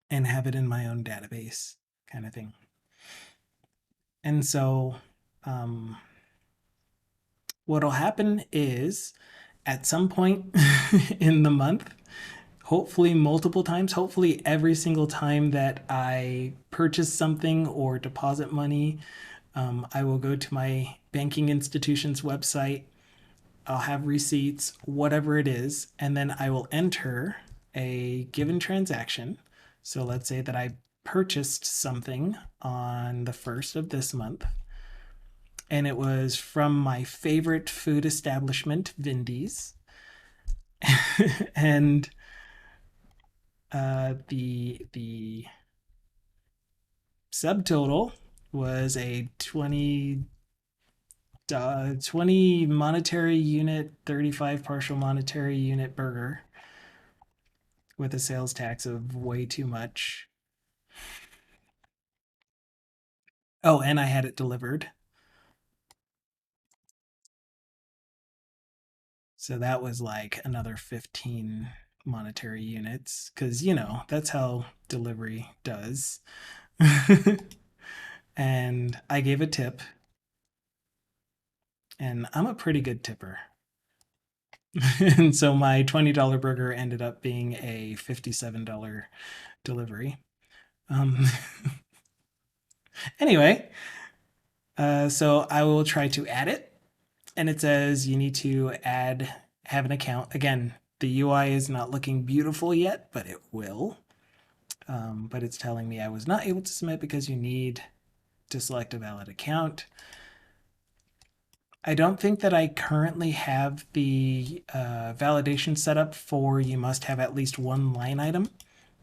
and have it in my own database kind of thing. And so what'll happen is at some point in the month, hopefully multiple times, hopefully every single time that I purchase something or deposit money, I will go to my banking institution's website. I'll have receipts, whatever it is, and then I will enter a given transaction. So let's say that I purchased something on the 1st of this month, and it was from my favorite food establishment, Vindy's. And the subtotal was a 20 monetary unit, 35 partial monetary unit burger with a sales tax of way too much. Oh, and I had it delivered. So that was like another 15 monetary units because, that's how delivery does. And I gave a tip. And I'm a pretty good tipper. And so my $20 burger ended up being a $57 delivery. Anyway, so I will try to add it. And it says you need to have an account. Again, the UI is not looking beautiful yet, but it will. But it's telling me I was not able to submit because you need to select a valid account. I don't think that I currently have the validation set up for you must have at least one line item,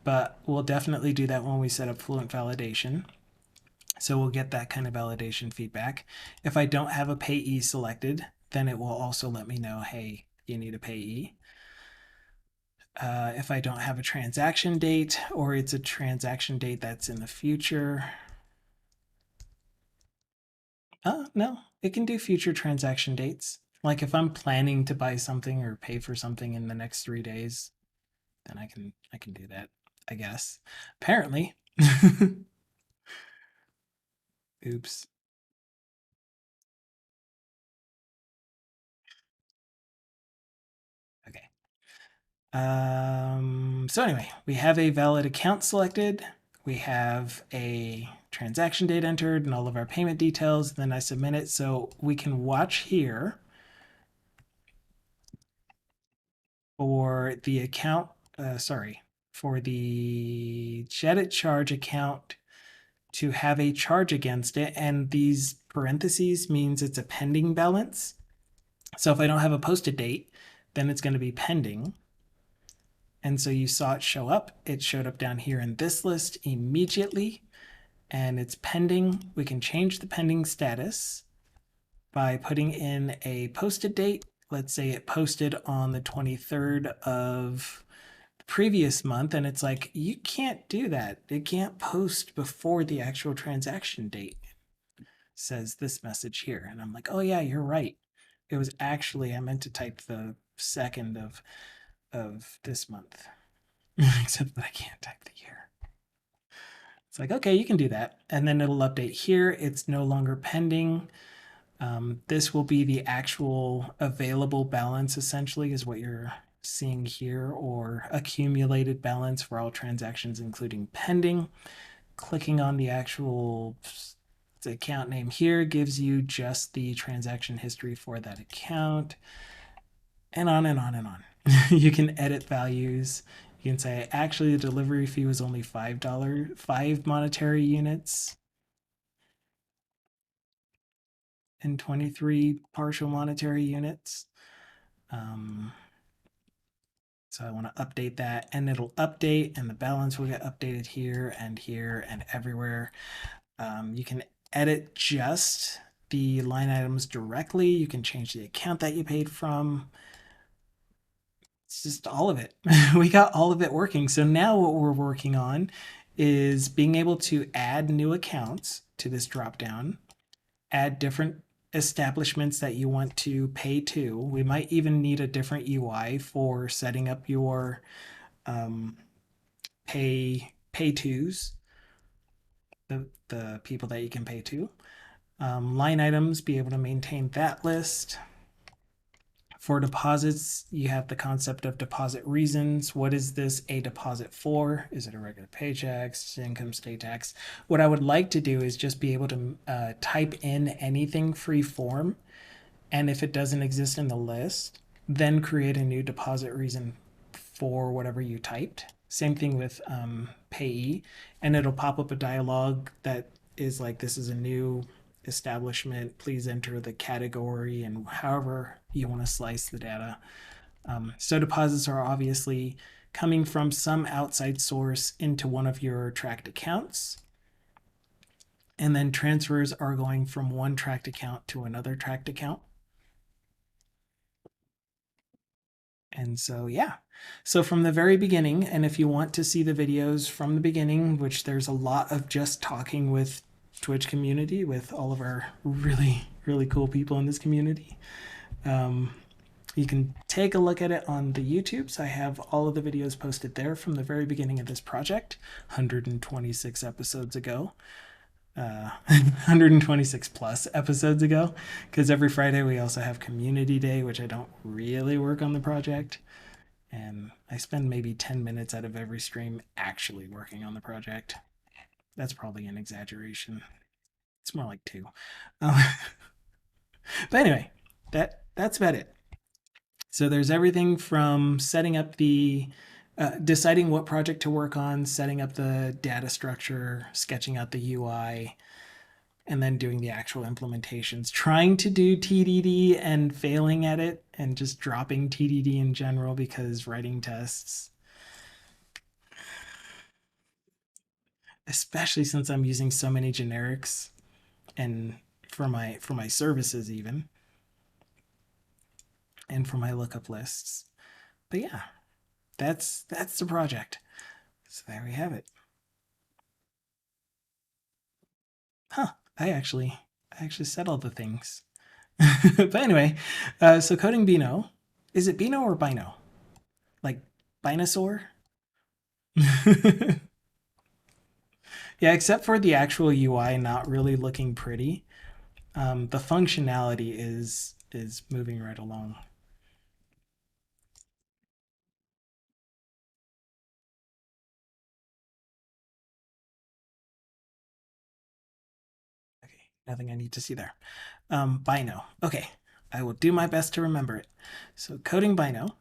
but we'll definitely do that when we set up Fluent validation. So we'll get that kind of validation feedback. If I don't have a payee selected, then it will also let me know, hey, you need a payee. If I don't have a transaction date or it's a transaction date that's in the future. No, it can do future transaction dates. Like if I'm planning to buy something or pay for something in the next 3 days, then I can do that, I guess. Apparently. Oops. Okay. So anyway, we have a valid account selected. We have a transaction date entered and all of our payment details. Then I submit it. So we can watch here for the account, for the Jedit charge account to have a charge against it. And these parentheses means it's a pending balance. So if I don't have a posted date, then it's going to be pending. And so you saw it show up. It showed up down here in this list immediately, and it's pending. We can change the pending status by putting in a posted date. Let's say it posted on the 23rd of the previous month, and it's like, you can't do that. It can't post before the actual transaction date. It says this message here. And I'm like, oh yeah, you're right. It was actually, I meant to type the 2nd of this month. Except that I can't type the year. It's like, okay, you can do that. And then it'll update here. It's no longer pending. This will be the actual available balance, essentially, is what you're seeing here, or accumulated balance for all transactions, including pending. Clicking on the actual account name here gives you just the transaction history for that account, and on and on and on. You can edit values. You can say, actually, the delivery fee was only $5, 5 monetary units, and 23 partial monetary units. So I want to update that, and it'll update, and the balance will get updated here and everywhere. You can edit just the line items directly. You can change the account that you paid from. It's just all of it. We got all of it working. So now what we're working on is being able to add new accounts to this dropdown, add different establishments that you want to pay to. We might even need a different UI for setting up your pay tos, the people that you can pay to. Line items, be able to maintain that list. For deposits, you have the concept of deposit reasons. What is this a deposit for? Is it a regular paycheck, income, state tax? What I would like to do is just be able to type in anything free form. And if it doesn't exist in the list, then create a new deposit reason for whatever you typed. Same thing with payee. And it'll pop up a dialog that is like, this is a new establishment, please enter the category and however you want to slice the data. So deposits are obviously coming from some outside source into one of your tracked accounts. And then transfers are going from one tracked account to another tracked account. And so, yeah. So from the very beginning, and if you want to see the videos from the beginning, which there's a lot of just talking with Twitch community, with all of our really, really cool people in this community, you can take a look at it on the YouTubes. I have all of the videos posted there from the very beginning of this project, 126 episodes ago. 126 plus episodes ago, because every Friday we also have community day, which I don't really work on the project, and I spend maybe 10 minutes out of every stream actually working on the project. That's probably an exaggeration. It's more like two. uh, but anyway, that's about it. So there's everything from setting up the deciding what project to work on, setting up the data structure, sketching out the UI, and then doing the actual implementations. Trying to do TDD and failing at it, and just dropping TDD in general because writing tests, especially since I'm using so many generics and for my services even, and for my lookup lists. But yeah, that's the project. So there we have it. Huh. I actually said all the things. But anyway, so coding Beano. Is it Beano or Bino? Like Binosaur? Yeah, except for the actual UI not really looking pretty. The functionality is moving right along. Okay, nothing I need to see there. Bino. Okay, I will do my best to remember it. So coding Bino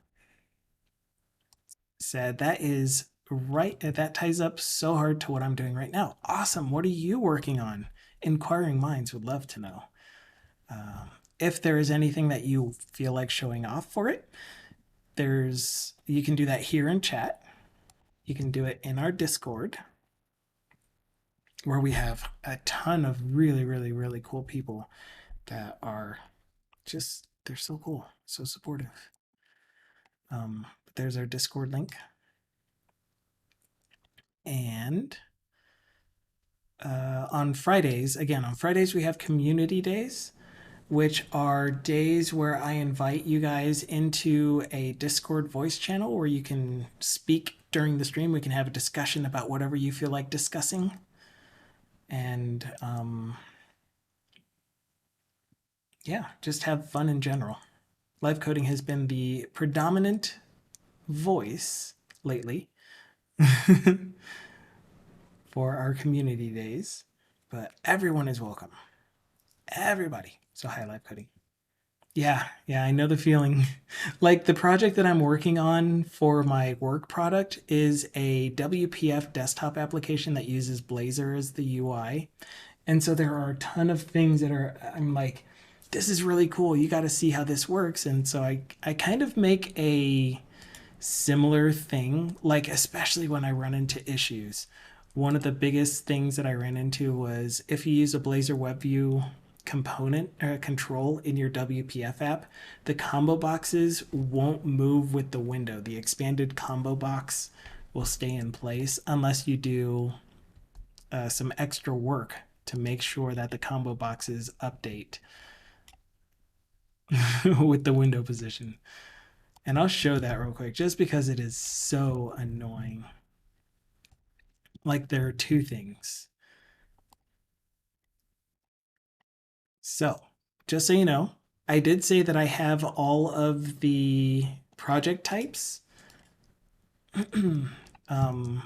said that is right. That ties up so hard to what I'm doing right now. Awesome. What are you working on? Inquiring minds would love to know. If there is anything that you feel like showing off for it, you can do that here in chat. You can do it in our Discord, where we have a ton of really, really, really cool people that are just, they're so cool, so supportive. There's our Discord link. And on Fridays, again, on Fridays, we have community days, which are days where I invite you guys into a Discord voice channel where you can speak during the stream. We can have a discussion about whatever you feel like discussing. And yeah, just have fun in general. Live coding has been the predominant voice lately for our community days, but everyone is welcome. Everybody. So hi, live coding. Yeah, I know the feeling. Like the project that I'm working on for my work product is a WPF desktop application that uses Blazor as the UI. And so there are a ton of things that I'm like, this is really cool. You got to see how this works. And so I kind of make a similar thing, like especially when I run into issues. One of the biggest things that I ran into was if you use a Blazor WebView component or control in your WPF app, the combo boxes won't move with the window. The expanded combo box will stay in place unless you do some extra work to make sure that the combo boxes update with the window position. And I'll show that real quick just because it is so annoying. Like there are two things. So, just so you know, I did say that I have all of the project types. um,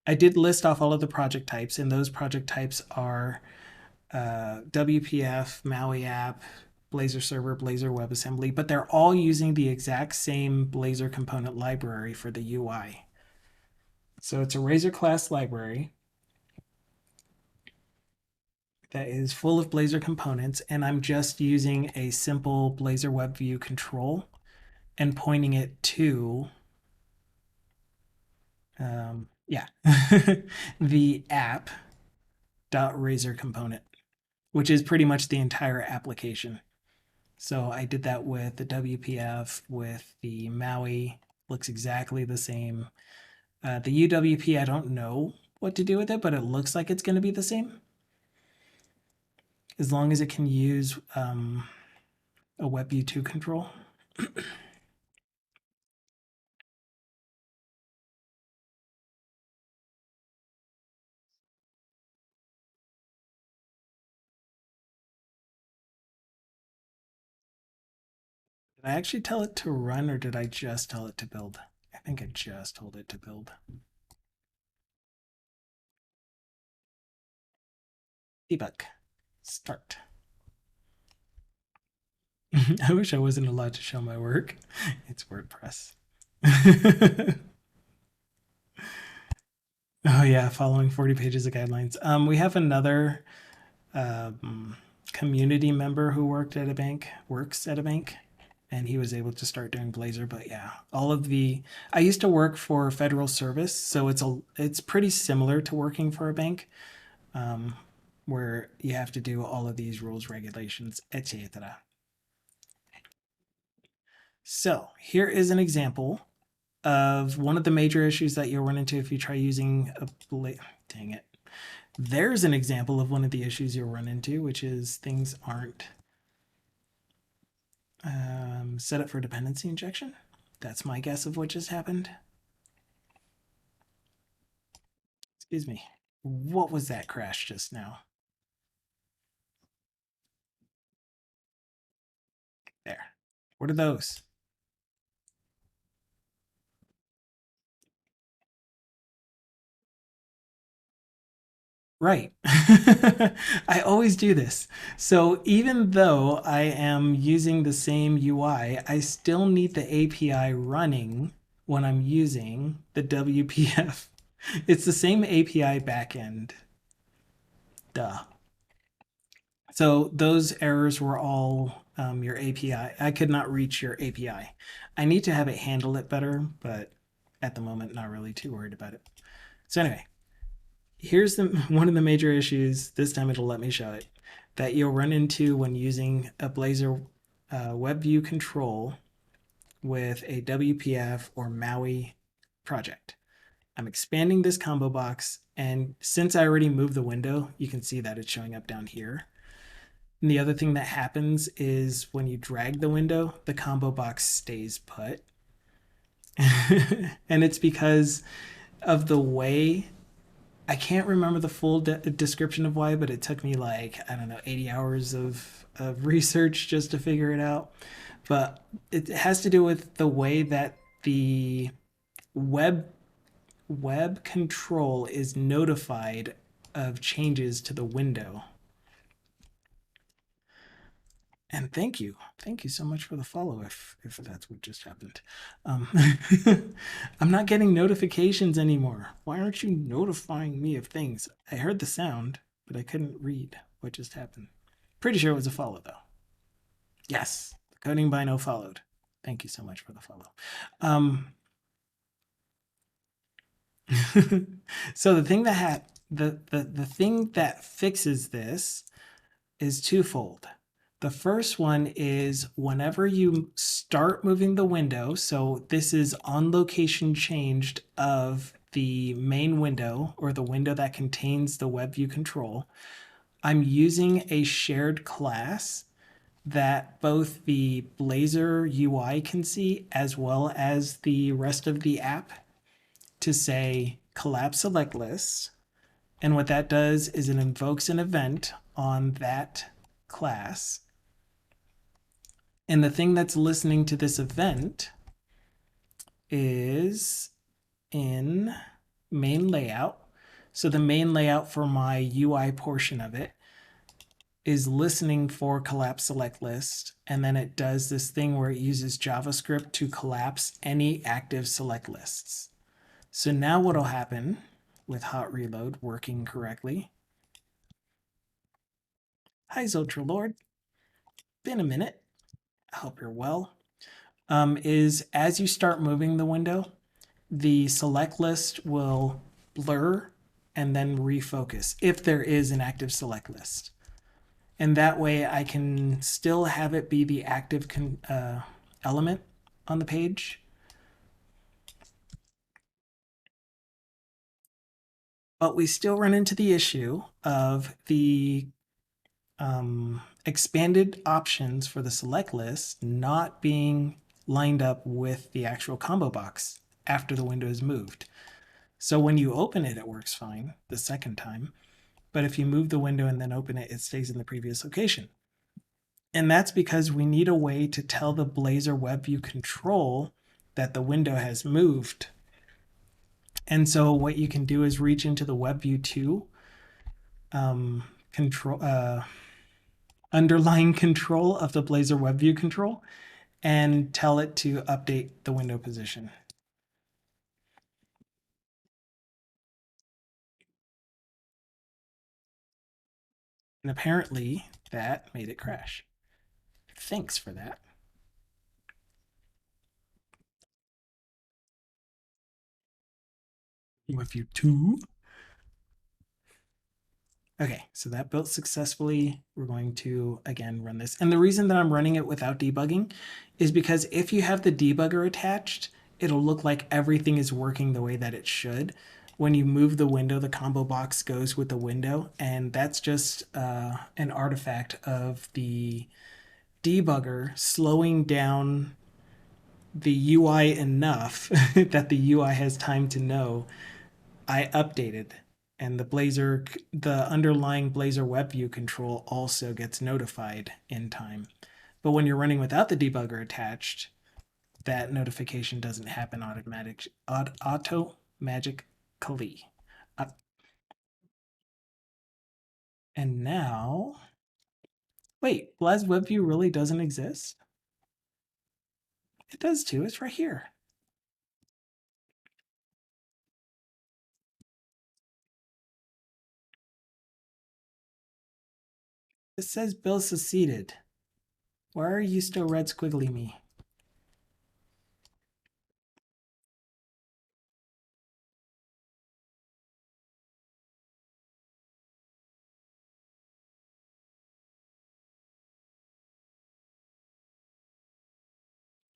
I did list off all of the project types, and those project types are WPF, Maui app, Blazor server, Blazor WebAssembly, but they're all using the exact same Blazor component library for the UI. So it's a Razor class library that is full of Blazor components, and I'm just using a simple Blazor WebView control and pointing it to, yeah, the app.razor component, which is pretty much the entire application. So I did that with the WPF, with the Maui, looks exactly the same. The UWP, I don't know what to do with it, but it looks like it's going to be the same. As long as it can use a WebView 2 control. Did I actually tell it to run or did I just tell it to build? I think I just told it to build. Debug. Start. I wish I wasn't allowed to show my work. It's WordPress. Oh yeah, following 40 pages of guidelines. We have another um, community member who works at a bank, and he was able to start doing Blazor. But yeah, all of the I used to work for federal service, so it's pretty similar to working for a bank, um, where you have to do all of these rules, regulations, etc. So here is an example of one of the major issues that you'll run into if you try using a dang it. There's an example of one of the issues you'll run into, which is things aren't set up for dependency injection. That's my guess of what just happened. Excuse me. What was that crash just now? There. What are those? Right. I always do this. So even though I am using the same UI, I still need the API running when I'm using the WPF. It's the same API backend. Duh. So those errors were all your API. I could not reach your API. I need to have it handle it better, but at the moment, not really too worried about it. So anyway, here's one of the major issues. This time it'll let me show it that you'll run into when using a Blazor web view control with a WPF or MAUI project. I'm expanding this combo box, and since I already moved the window, you can see that it's showing up down here. And the other thing that happens is when you drag the window, the combo box stays put. And it's because of the way I can't remember the full description of why, but it took me like, I don't know, 80 hours of research just to figure it out. But it has to do with the way that the web control is notified of changes to the window. And thank you so much for the follow. If that's what just happened, I'm not getting notifications anymore. Why aren't you notifying me of things? I heard the sound, but I couldn't read what just happened. Pretty sure it was a follow though. Yes, the coding bino followed. Thank you so much for the follow. So the thing that the thing that fixes this is twofold. The first one is whenever you start moving the window, so this is on location changed of the main window or the window that contains the web view control, I'm using a shared class that both the Blazor UI can see as well as the rest of the app to say collapse select list. And what that does is it invokes an event on that class. And the thing that's listening to this event is in main layout. So the main layout for my UI portion of it is listening for collapse select list. And then it does this thing where it uses JavaScript to collapse any active select lists. So now what'll happen with hot reload working correctly. Hi, Zotra Lord. Been a minute. I hope you're well. Is as you start moving the window, the select list will blur and then refocus if there is an active select list. And that way I can still have it be the active element on the page. But we still run into the issue of the expanded options for the select list not being lined up with the actual combo box after the window is moved. So when you open it, it works fine the second time. But if you move the window and then open it, it stays in the previous location. And that's because we need a way to tell the Blazor WebView control that the window has moved. And so what you can do is reach into the WebView 2 control, underlying control of the Blazor WebView control and tell it to update the window position. And apparently that made it crash. Thanks for that. WebView 2. Okay, so that built successfully. We're going to, again, run this. And the reason that I'm running it without debugging is because if you have the debugger attached, it'll look like everything is working the way that it should. When you move the window, the combo box goes with the window, and that's just an artifact of the debugger slowing down the UI enough that the UI has time to know I updated. And the underlying Blazor WebView control also gets notified in time. But when you're running without the debugger attached, that notification doesn't happen automatically. And now, wait, Blaz WebView really doesn't exist? It does too. It's right here. It says Bill seceded. Why are you still red squiggly me?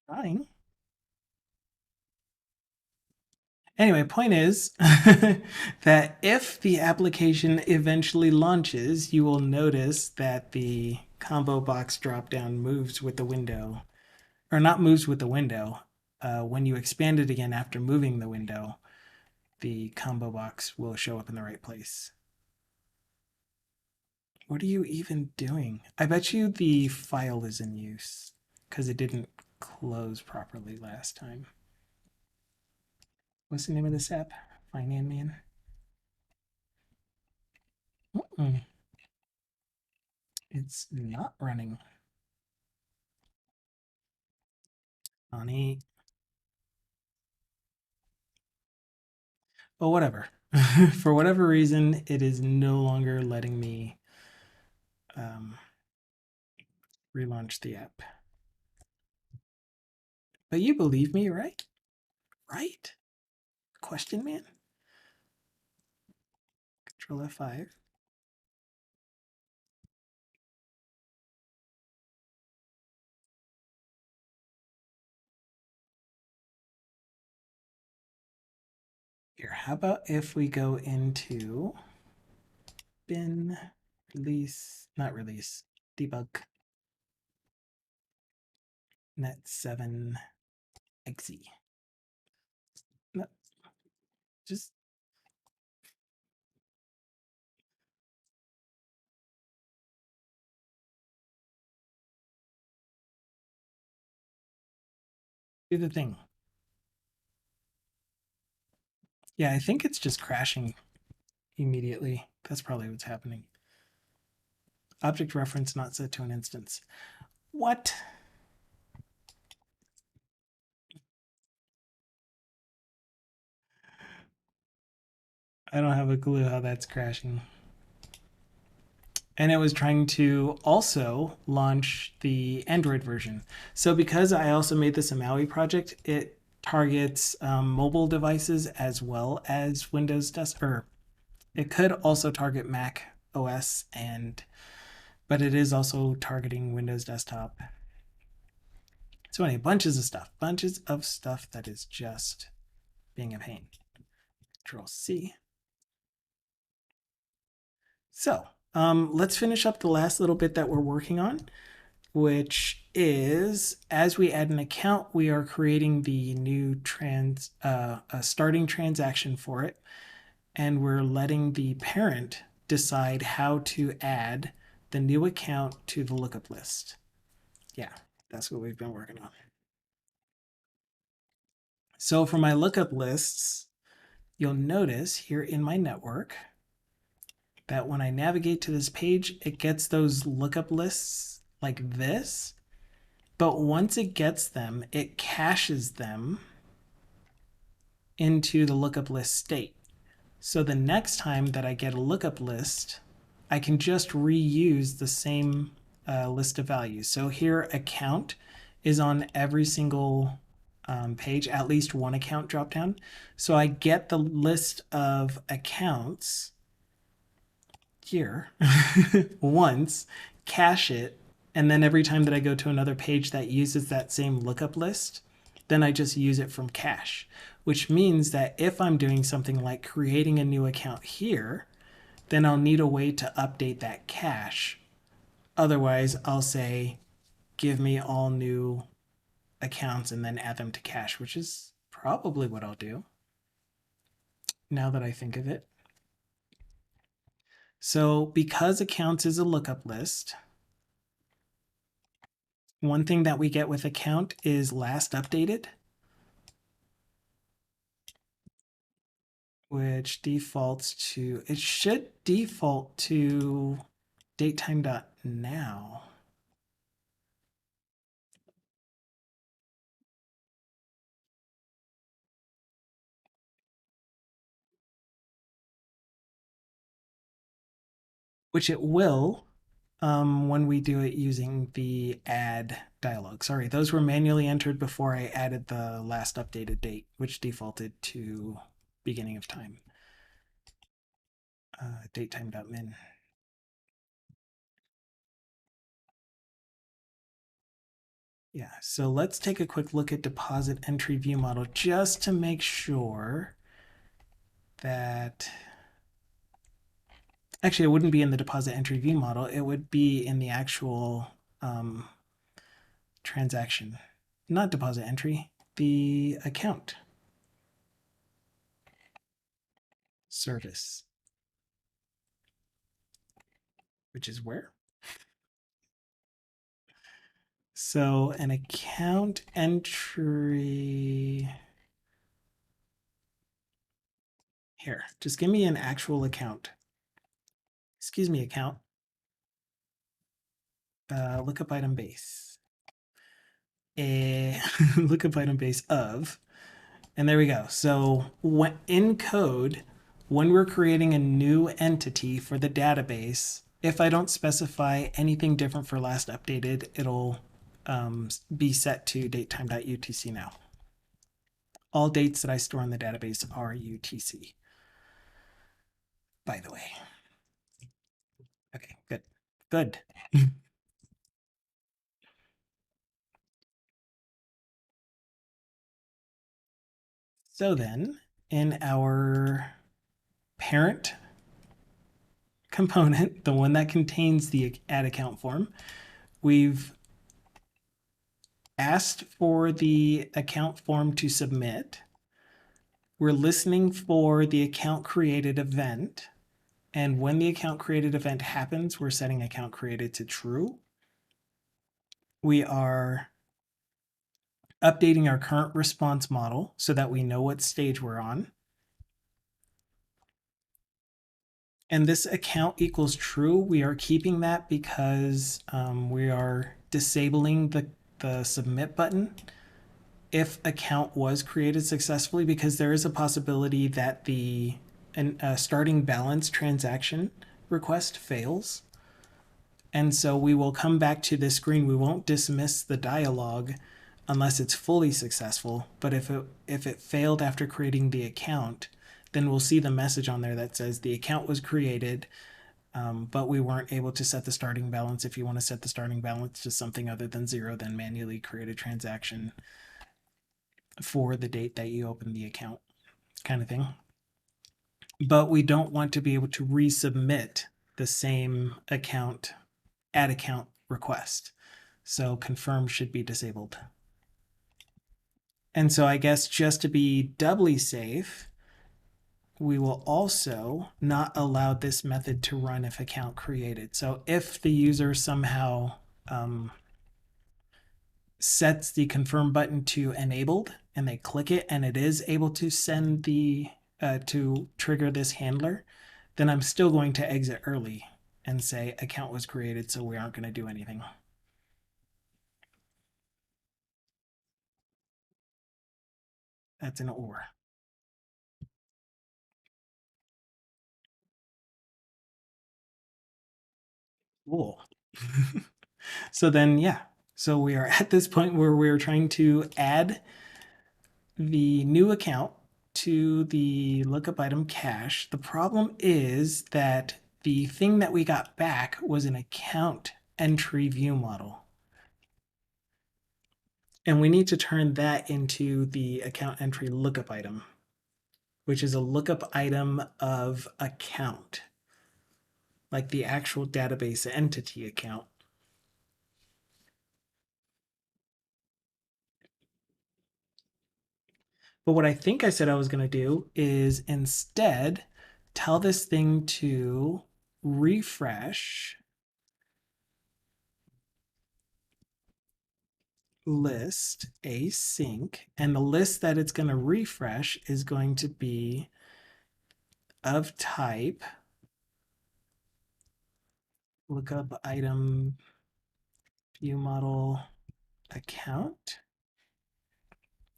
Fine. Anyway, point is that if the application eventually launches, you will notice that the combo box dropdown moves with the window, or not moves with the window. When you expand it again after moving the window, the combo box will show up in the right place. What are you even doing? I bet you the file is in use because it didn't close properly last time. What's the name of this app? Finan Man? It's not running. Honey. But whatever. For whatever reason, it is no longer letting me relaunch the app. But you believe me, right? Right? Question man? Control F5. Here, how about if we go into bin release, not release, debug net 7 exe. No, just do the thing. Yeah, I think it's just crashing immediately. That's probably what's happening. Object reference not set to an instance. What? I don't have a clue how that's crashing. And it was trying to also launch the Android version. So because I also made this a Maui project, it targets mobile devices as well as Windows desktop. Or it could also target Mac OS, but it is also targeting Windows desktop. So anyway, bunches of stuff that is just being a pain. Control C. So let's finish up the last little bit that we're working on, which is as we add an account, we are creating the new starting transaction for it, and we're letting the parent decide how to add the new account to the lookup list. Yeah, that's what we've been working on. So for my lookup lists, you'll notice here in my network that when I navigate to this page, it gets those lookup lists like this. But once it gets them, it caches them into the lookup list state. So the next time that I get a lookup list, I can just reuse the same list of values. So here, account is on every single page, at least one account dropdown. So I get the list of accounts here once, cache it, and then every time that I go to another page that uses that same lookup list, then I just use it from cache, which means that if I'm doing something like creating a new account here, then I'll need a way to update that cache. Otherwise, I'll say, give me all new accounts and then add them to cache, which is probably what I'll do now that I think of it. So because accounts is a lookup list, one thing that we get with account is last updated, which defaults to, it should default to datetime.now. Which it will when we do it using the add dialog. Sorry, those were manually entered before I added the last updated date, which defaulted to beginning of time. Datetime.min. Yeah, so let's take a quick look at deposit entry view model just to make sure that actually it wouldn't be in the deposit entry view model, it would be in the actual transaction, not deposit entry, the account service, which is where? So an account entry here, just give me an actual account. Excuse me, account. Lookup item base. Lookup item base of, and there we go. So when, in code, when we're creating a new entity for the database, if I don't specify anything different for last updated, it'll be set to datetime.utc now. All dates that I store in the database are UTC, by the way. Okay, good. Good. So then, in our parent component, the one that contains the add account form, we've asked for the account form to submit. We're listening for the account created event. And when the account created event happens, we're setting account created to true. We are updating our current response model so that we know what stage we're on. And this account equals true. We are keeping that because we are disabling the submit button if account was created successfully, because there is a possibility that the starting balance transaction request fails. And so we will come back to this screen. We won't dismiss the dialog unless it's fully successful. But if it failed after creating the account, then we'll see the message on there that says the account was created, but we weren't able to set the starting balance. If you want to set the starting balance to something other than 0, then manually create a transaction for the date that you opened the account, kind of thing. But we don't want to be able to resubmit the same account add account request. So confirm should be disabled. And so I guess just to be doubly safe, we will also not allow this method to run if account created. So if the user somehow sets the confirm button to enabled and they click it and it is able to send the to trigger this handler, then I'm still going to exit early and say account was created, so we aren't going to do anything. That's an or. Cool. So then, yeah. So we are at this point where we're trying to add the new account to the lookup item cache. The problem is that the thing that we got back was an account entry view model. And we need to turn that into the account entry lookup item, which is a lookup item of account, like the actual database entity account. But what I think I said I was going to do is instead tell this thing to refresh list async, and the list that it's going to refresh is going to be of type lookup item view model account.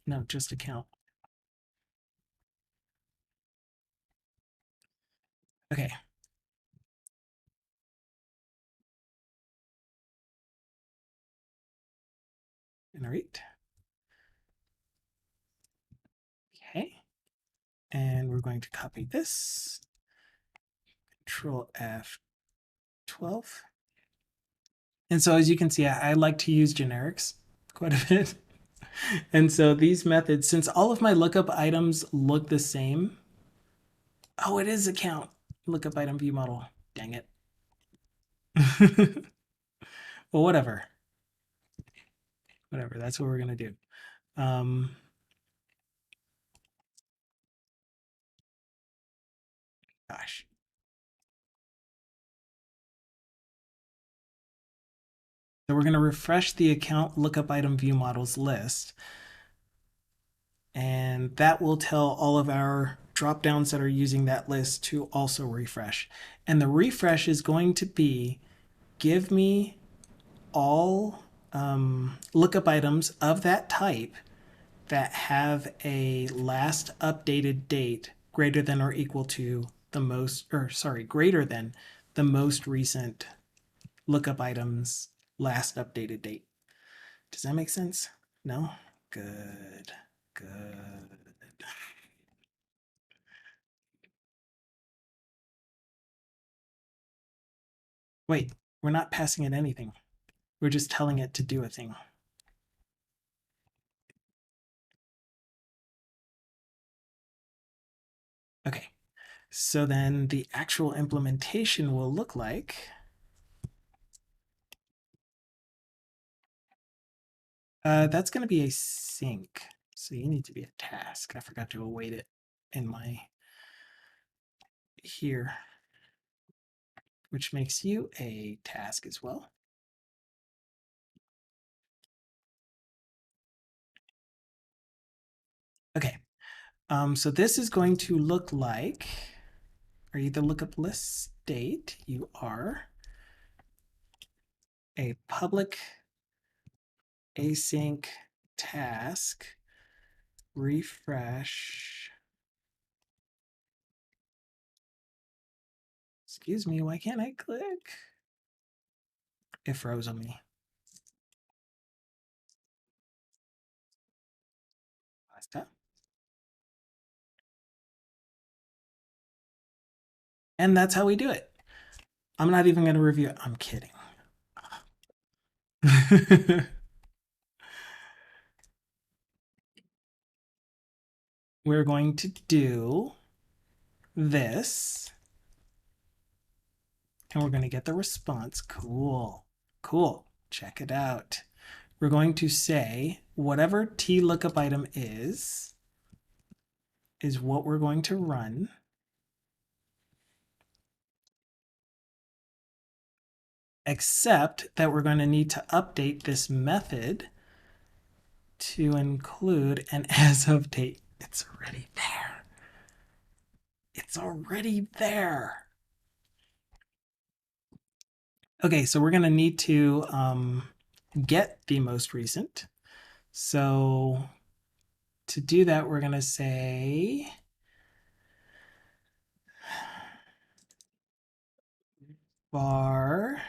No, just account. Okay. Generate. Okay. And we're going to copy this. Control F12. And so as you can see, I like to use generics quite a bit. And so these methods, since all of my lookup items look the same, oh, it is account lookup item view model. Dang it. Well, whatever. Whatever. That's what we're going to do. Gosh. So we're going to refresh the account lookup item view models list. And that will tell all of our drop downs that are using that list to also refresh. And the refresh is going to be give me all lookup items of that type that have a last updated date greater than or equal to the most, or sorry, greater than the most recent lookup items last updated date. Does that make sense? No? Good. Good. Wait, we're not passing it anything. We're just telling it to do a thing. Okay, so then the actual implementation will look like that's going to be a sync. So you need to be a task. I forgot to await it in my here, which makes you a task as well. Okay, so this is going to look like, are you the lookup list state? You are a public async task refresh. Excuse me, why can't I click? It froze on me. Last time. And that's how we do it. I'm not even going to review it. I'm kidding. We're going to do this. And we're going to get the response. Cool. Cool. Check it out. We're going to say whatever T lookup item is what we're going to run. Except that we're going to need to update this method to include an as of date. It's already there. It's already there. Okay, so we're going to need to get the most recent. So to do that, we're going to say var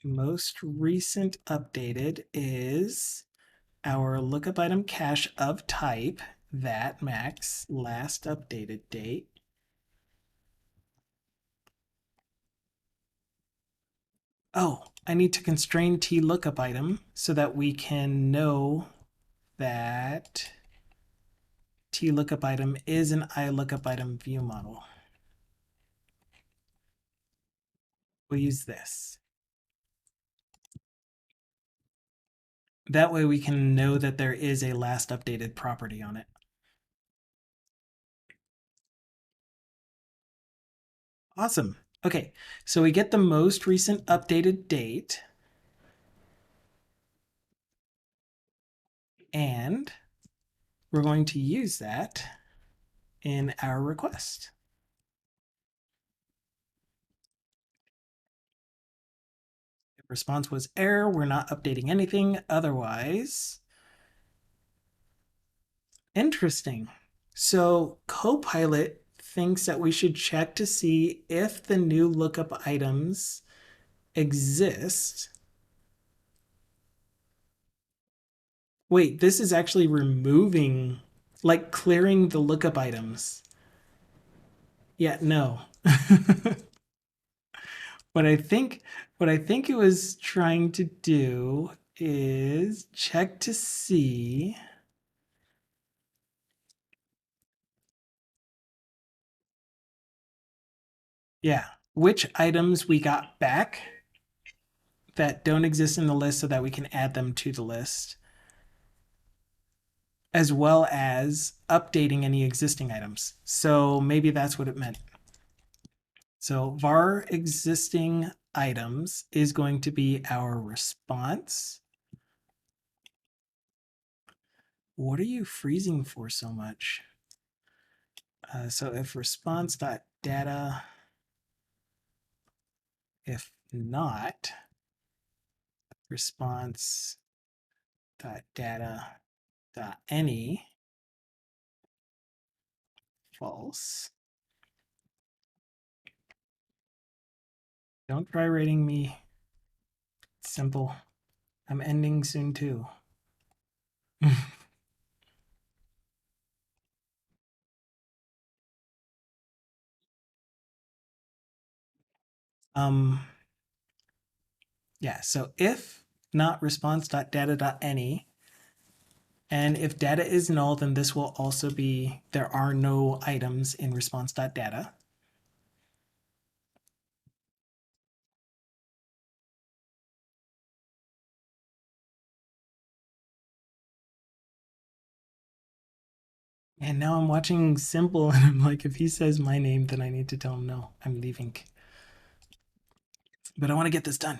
most recent updated is our lookup item cache of type that max last updated date. Oh, I need to constrain t lookup item so that we can know that t lookup item is an I lookup item view model. We'll use this. That way we can know that there is a last updated property on it. Awesome. Okay, so we get the most recent updated date. And we're going to use that in our request. If response was error, we're not updating anything otherwise. Interesting. So Copilot thinks that we should check to see if the new lookup items exist. Wait, this is actually removing, like clearing the lookup items. Yeah, no. What I think it was trying to do is check to see. Yeah, which items we got back that don't exist in the list so that we can add them to the list, as well as updating any existing items. So maybe that's what it meant. So var existing items is going to be our response. What are you freezing for so much? So if response.data, if not, response.data.any false. Don't try rating me. It's simple. I'm ending soon too. um, yeah, so if not response.data.any, and if data is null, then this will also be there are no items in response.data. And now I'm watching Simple and I'm like, if he says my name, then I need to tell him no, I'm leaving. But I want to get this done.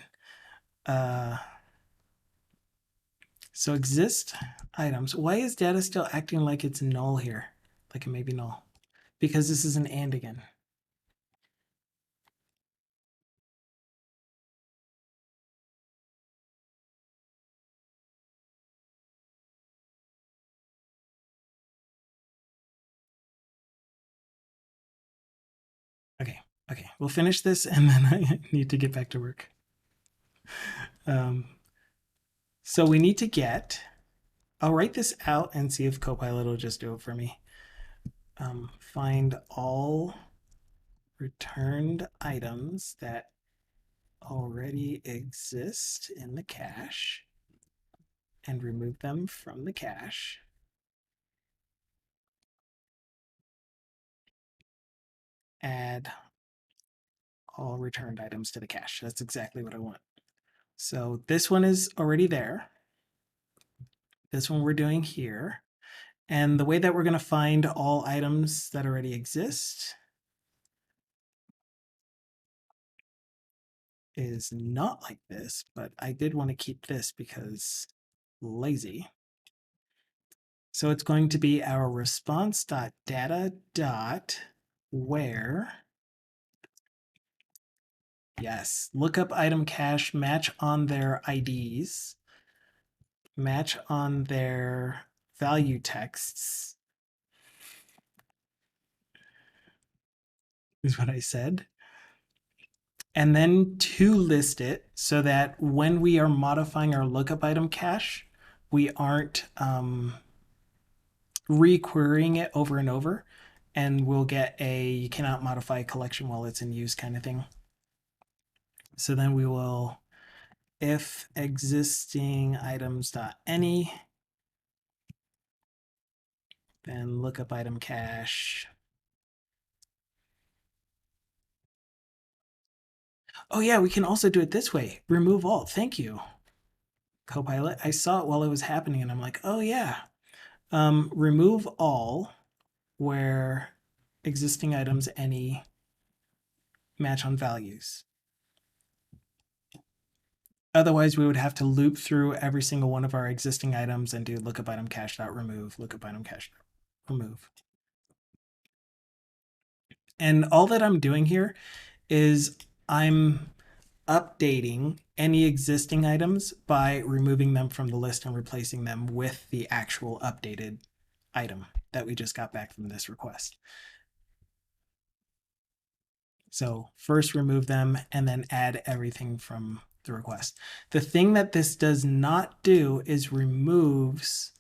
So exist items. Why is data still acting like it's null here? Like it may be null. Because this is an and again. Okay, we'll finish this and then I need to get back to work. So we need to get, I'll write this out and see if Copilot will just do it for me. Find all returned items that already exist in the cache and remove them from the cache. Add all returned items to the cache. That's exactly what I want. So this one is already there. This one we're doing here. And the way that we're going to find all items that already exist is not like this, but I did want to keep this because lazy. So it's going to be our response.data.where. Yes, lookup item cache, match on their IDs, match on their value texts, is what I said. And then to list it so that when we are modifying our lookup item cache, we aren't re-querying it over and over, and we'll get a you cannot modify a collection while it's in use kind of thing. So then we will if existing items.any, then lookup item cache. Oh yeah, we can also do it this way. Remove all. Thank you, Copilot. I saw it while it was happening and I'm like, oh yeah. Remove all where existing items any match on values. Otherwise, we would have to loop through every single one of our existing items and do lookup item cache.remove, lookup item cache.remove. And all that I'm doing here is I'm updating any existing items by removing them from the list and replacing them with the actual updated item that we just got back from this request. So first remove them and then add everything from the request. The thing that this does not do is removes,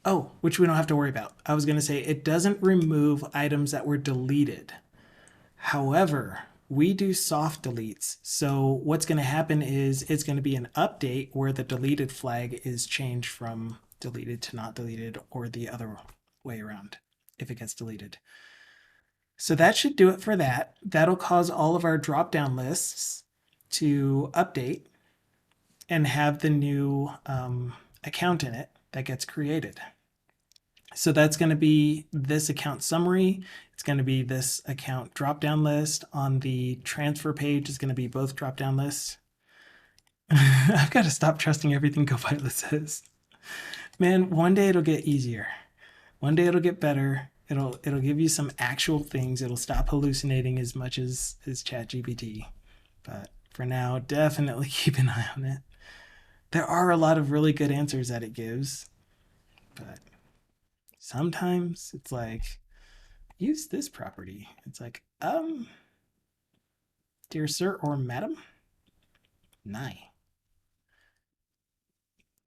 oh, which we don't have to worry about. I was going to say it doesn't remove items that were deleted. However, we do soft deletes. So what's going to happen is it's going to be an update where the deleted flag is changed from deleted to not deleted or the other way around if it gets deleted. So that should do it for that. That'll cause all of our drop-down lists to update and have the new account in it that gets created. So that's going to be this account summary. It's going to be this account drop-down list. On the transfer page is going to be both drop-down lists. I've got to stop trusting everything Copilot says. Man, one day it'll get easier. One day it'll get better. It'll give you some actual things. It'll stop hallucinating as much as ChatGPT. But for now, definitely keep an eye on it. There are a lot of really good answers that it gives, but sometimes it's like, use this property. It's like, dear sir or madam, nay.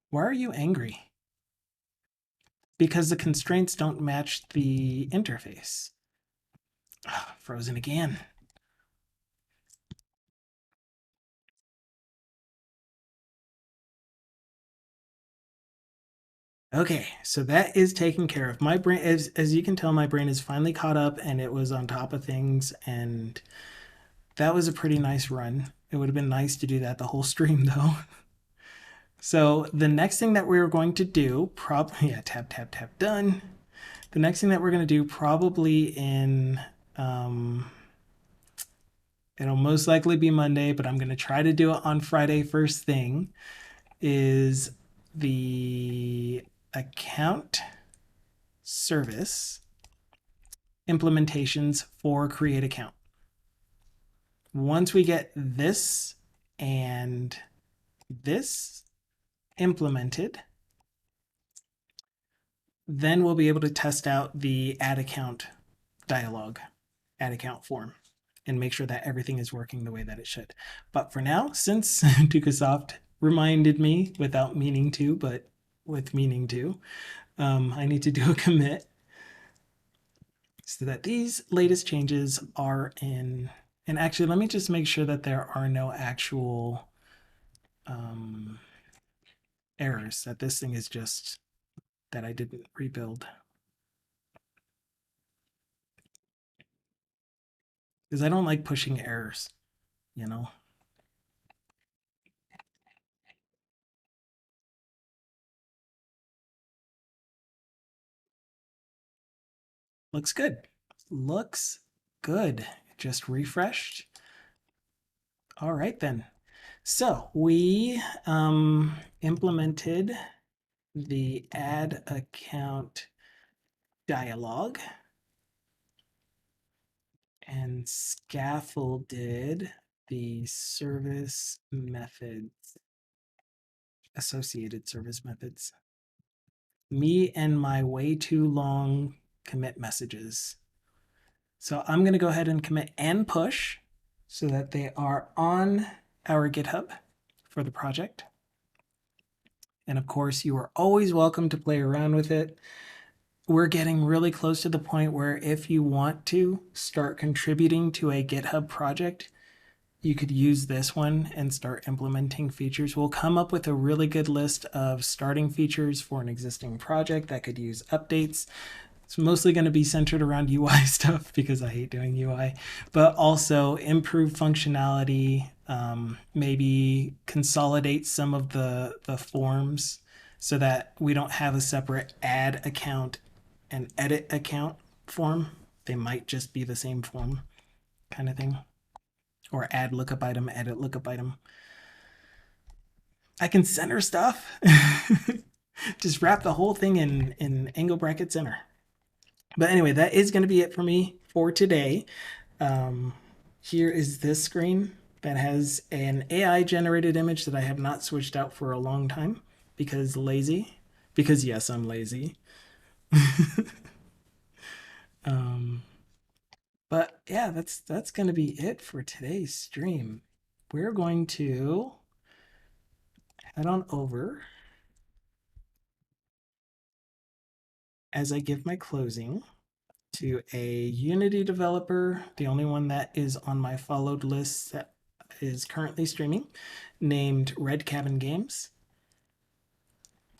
Why are you angry? Because the constraints don't match the interface. Frozen again. Okay, so that is taken care of. My brain, as you can tell, my brain is finally caught up and it was on top of things, and that was a pretty nice run. It would have been nice to do that the whole stream though. So the next thing that we're going to do, probably, yeah, tap, tap, tap, done. The next thing that we're going to do probably in, it'll most likely be Monday, but I'm going to try to do it on Friday first thing, is the account service implementations for create account. Once we get this and this implemented, then we'll be able to test out the add account dialog, add account form, and make sure that everything is working the way that it should. But for now, since Dukasoft reminded me without meaning to, but with meaning to, I need to do a commit so that these latest changes are in. And actually, let me just make sure that there are no actual errors, that this thing is just that I didn't rebuild. Because I don't like pushing errors, you know? Looks good. Looks good. Just refreshed. All right then. So we implemented the add account dialog and scaffolded the service methods, associated service methods. Me and my way too long commit messages. So I'm going to go ahead and commit and push so that they are on our GitHub for the project. And of course, you are always welcome to play around with it. We're getting really close to the point where if you want to start contributing to a GitHub project, you could use this one and start implementing features. We'll come up with a really good list of starting features for an existing project that could use updates. It's mostly going to be centered around UI stuff because I hate doing UI, but also improve functionality, maybe consolidate some of the forms so that we don't have a separate add account and edit account form. They might just be the same form kind of thing. Or add lookup item, edit lookup item. I can center stuff. Just wrap the whole thing in angle bracket center. But anyway, that is going to be it for me for today. Here is this screen that has an AI generated image that I have not switched out for a long time because lazy. Because yes, I'm lazy. But yeah, that's going to be it for today's stream. We're going to head on over as I give my closing to a Unity developer, the only one that is on my followed list that is currently streaming, named Red Cabin Games.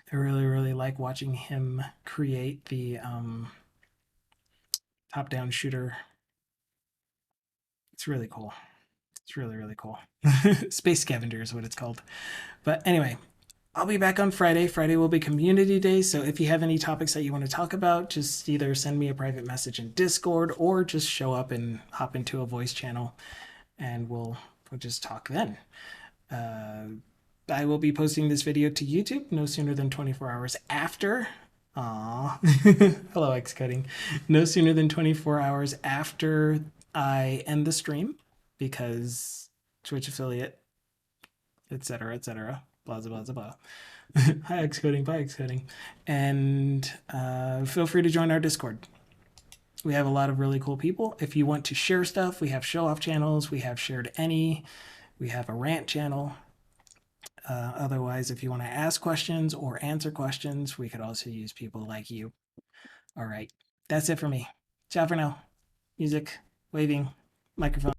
I really like watching him create the top-down shooter. It's really cool. It's really cool. Space Scavenger is what it's called. But anyway, I'll be back on Friday. Friday will be community day. So if you have any topics that you want to talk about, just either send me a private message in Discord or just show up and hop into a voice channel and we'll just talk then. I will be posting this video to YouTube no sooner than 24 hours after. Aww. Hello, Xcoding. No sooner than 24 hours after I end the stream because Twitch affiliate, etc., blah, blah, blah, blah. Hi, Xcoding. Bye, Xcoding. And feel free to join our Discord. We have a lot of really cool people. If you want to share stuff, we have show-off channels. We have shared any. We have a rant channel. Otherwise, if you want to ask questions or answer questions, we could also use people like you. All right. That's it for me. Ciao for now. Music, waving, microphone.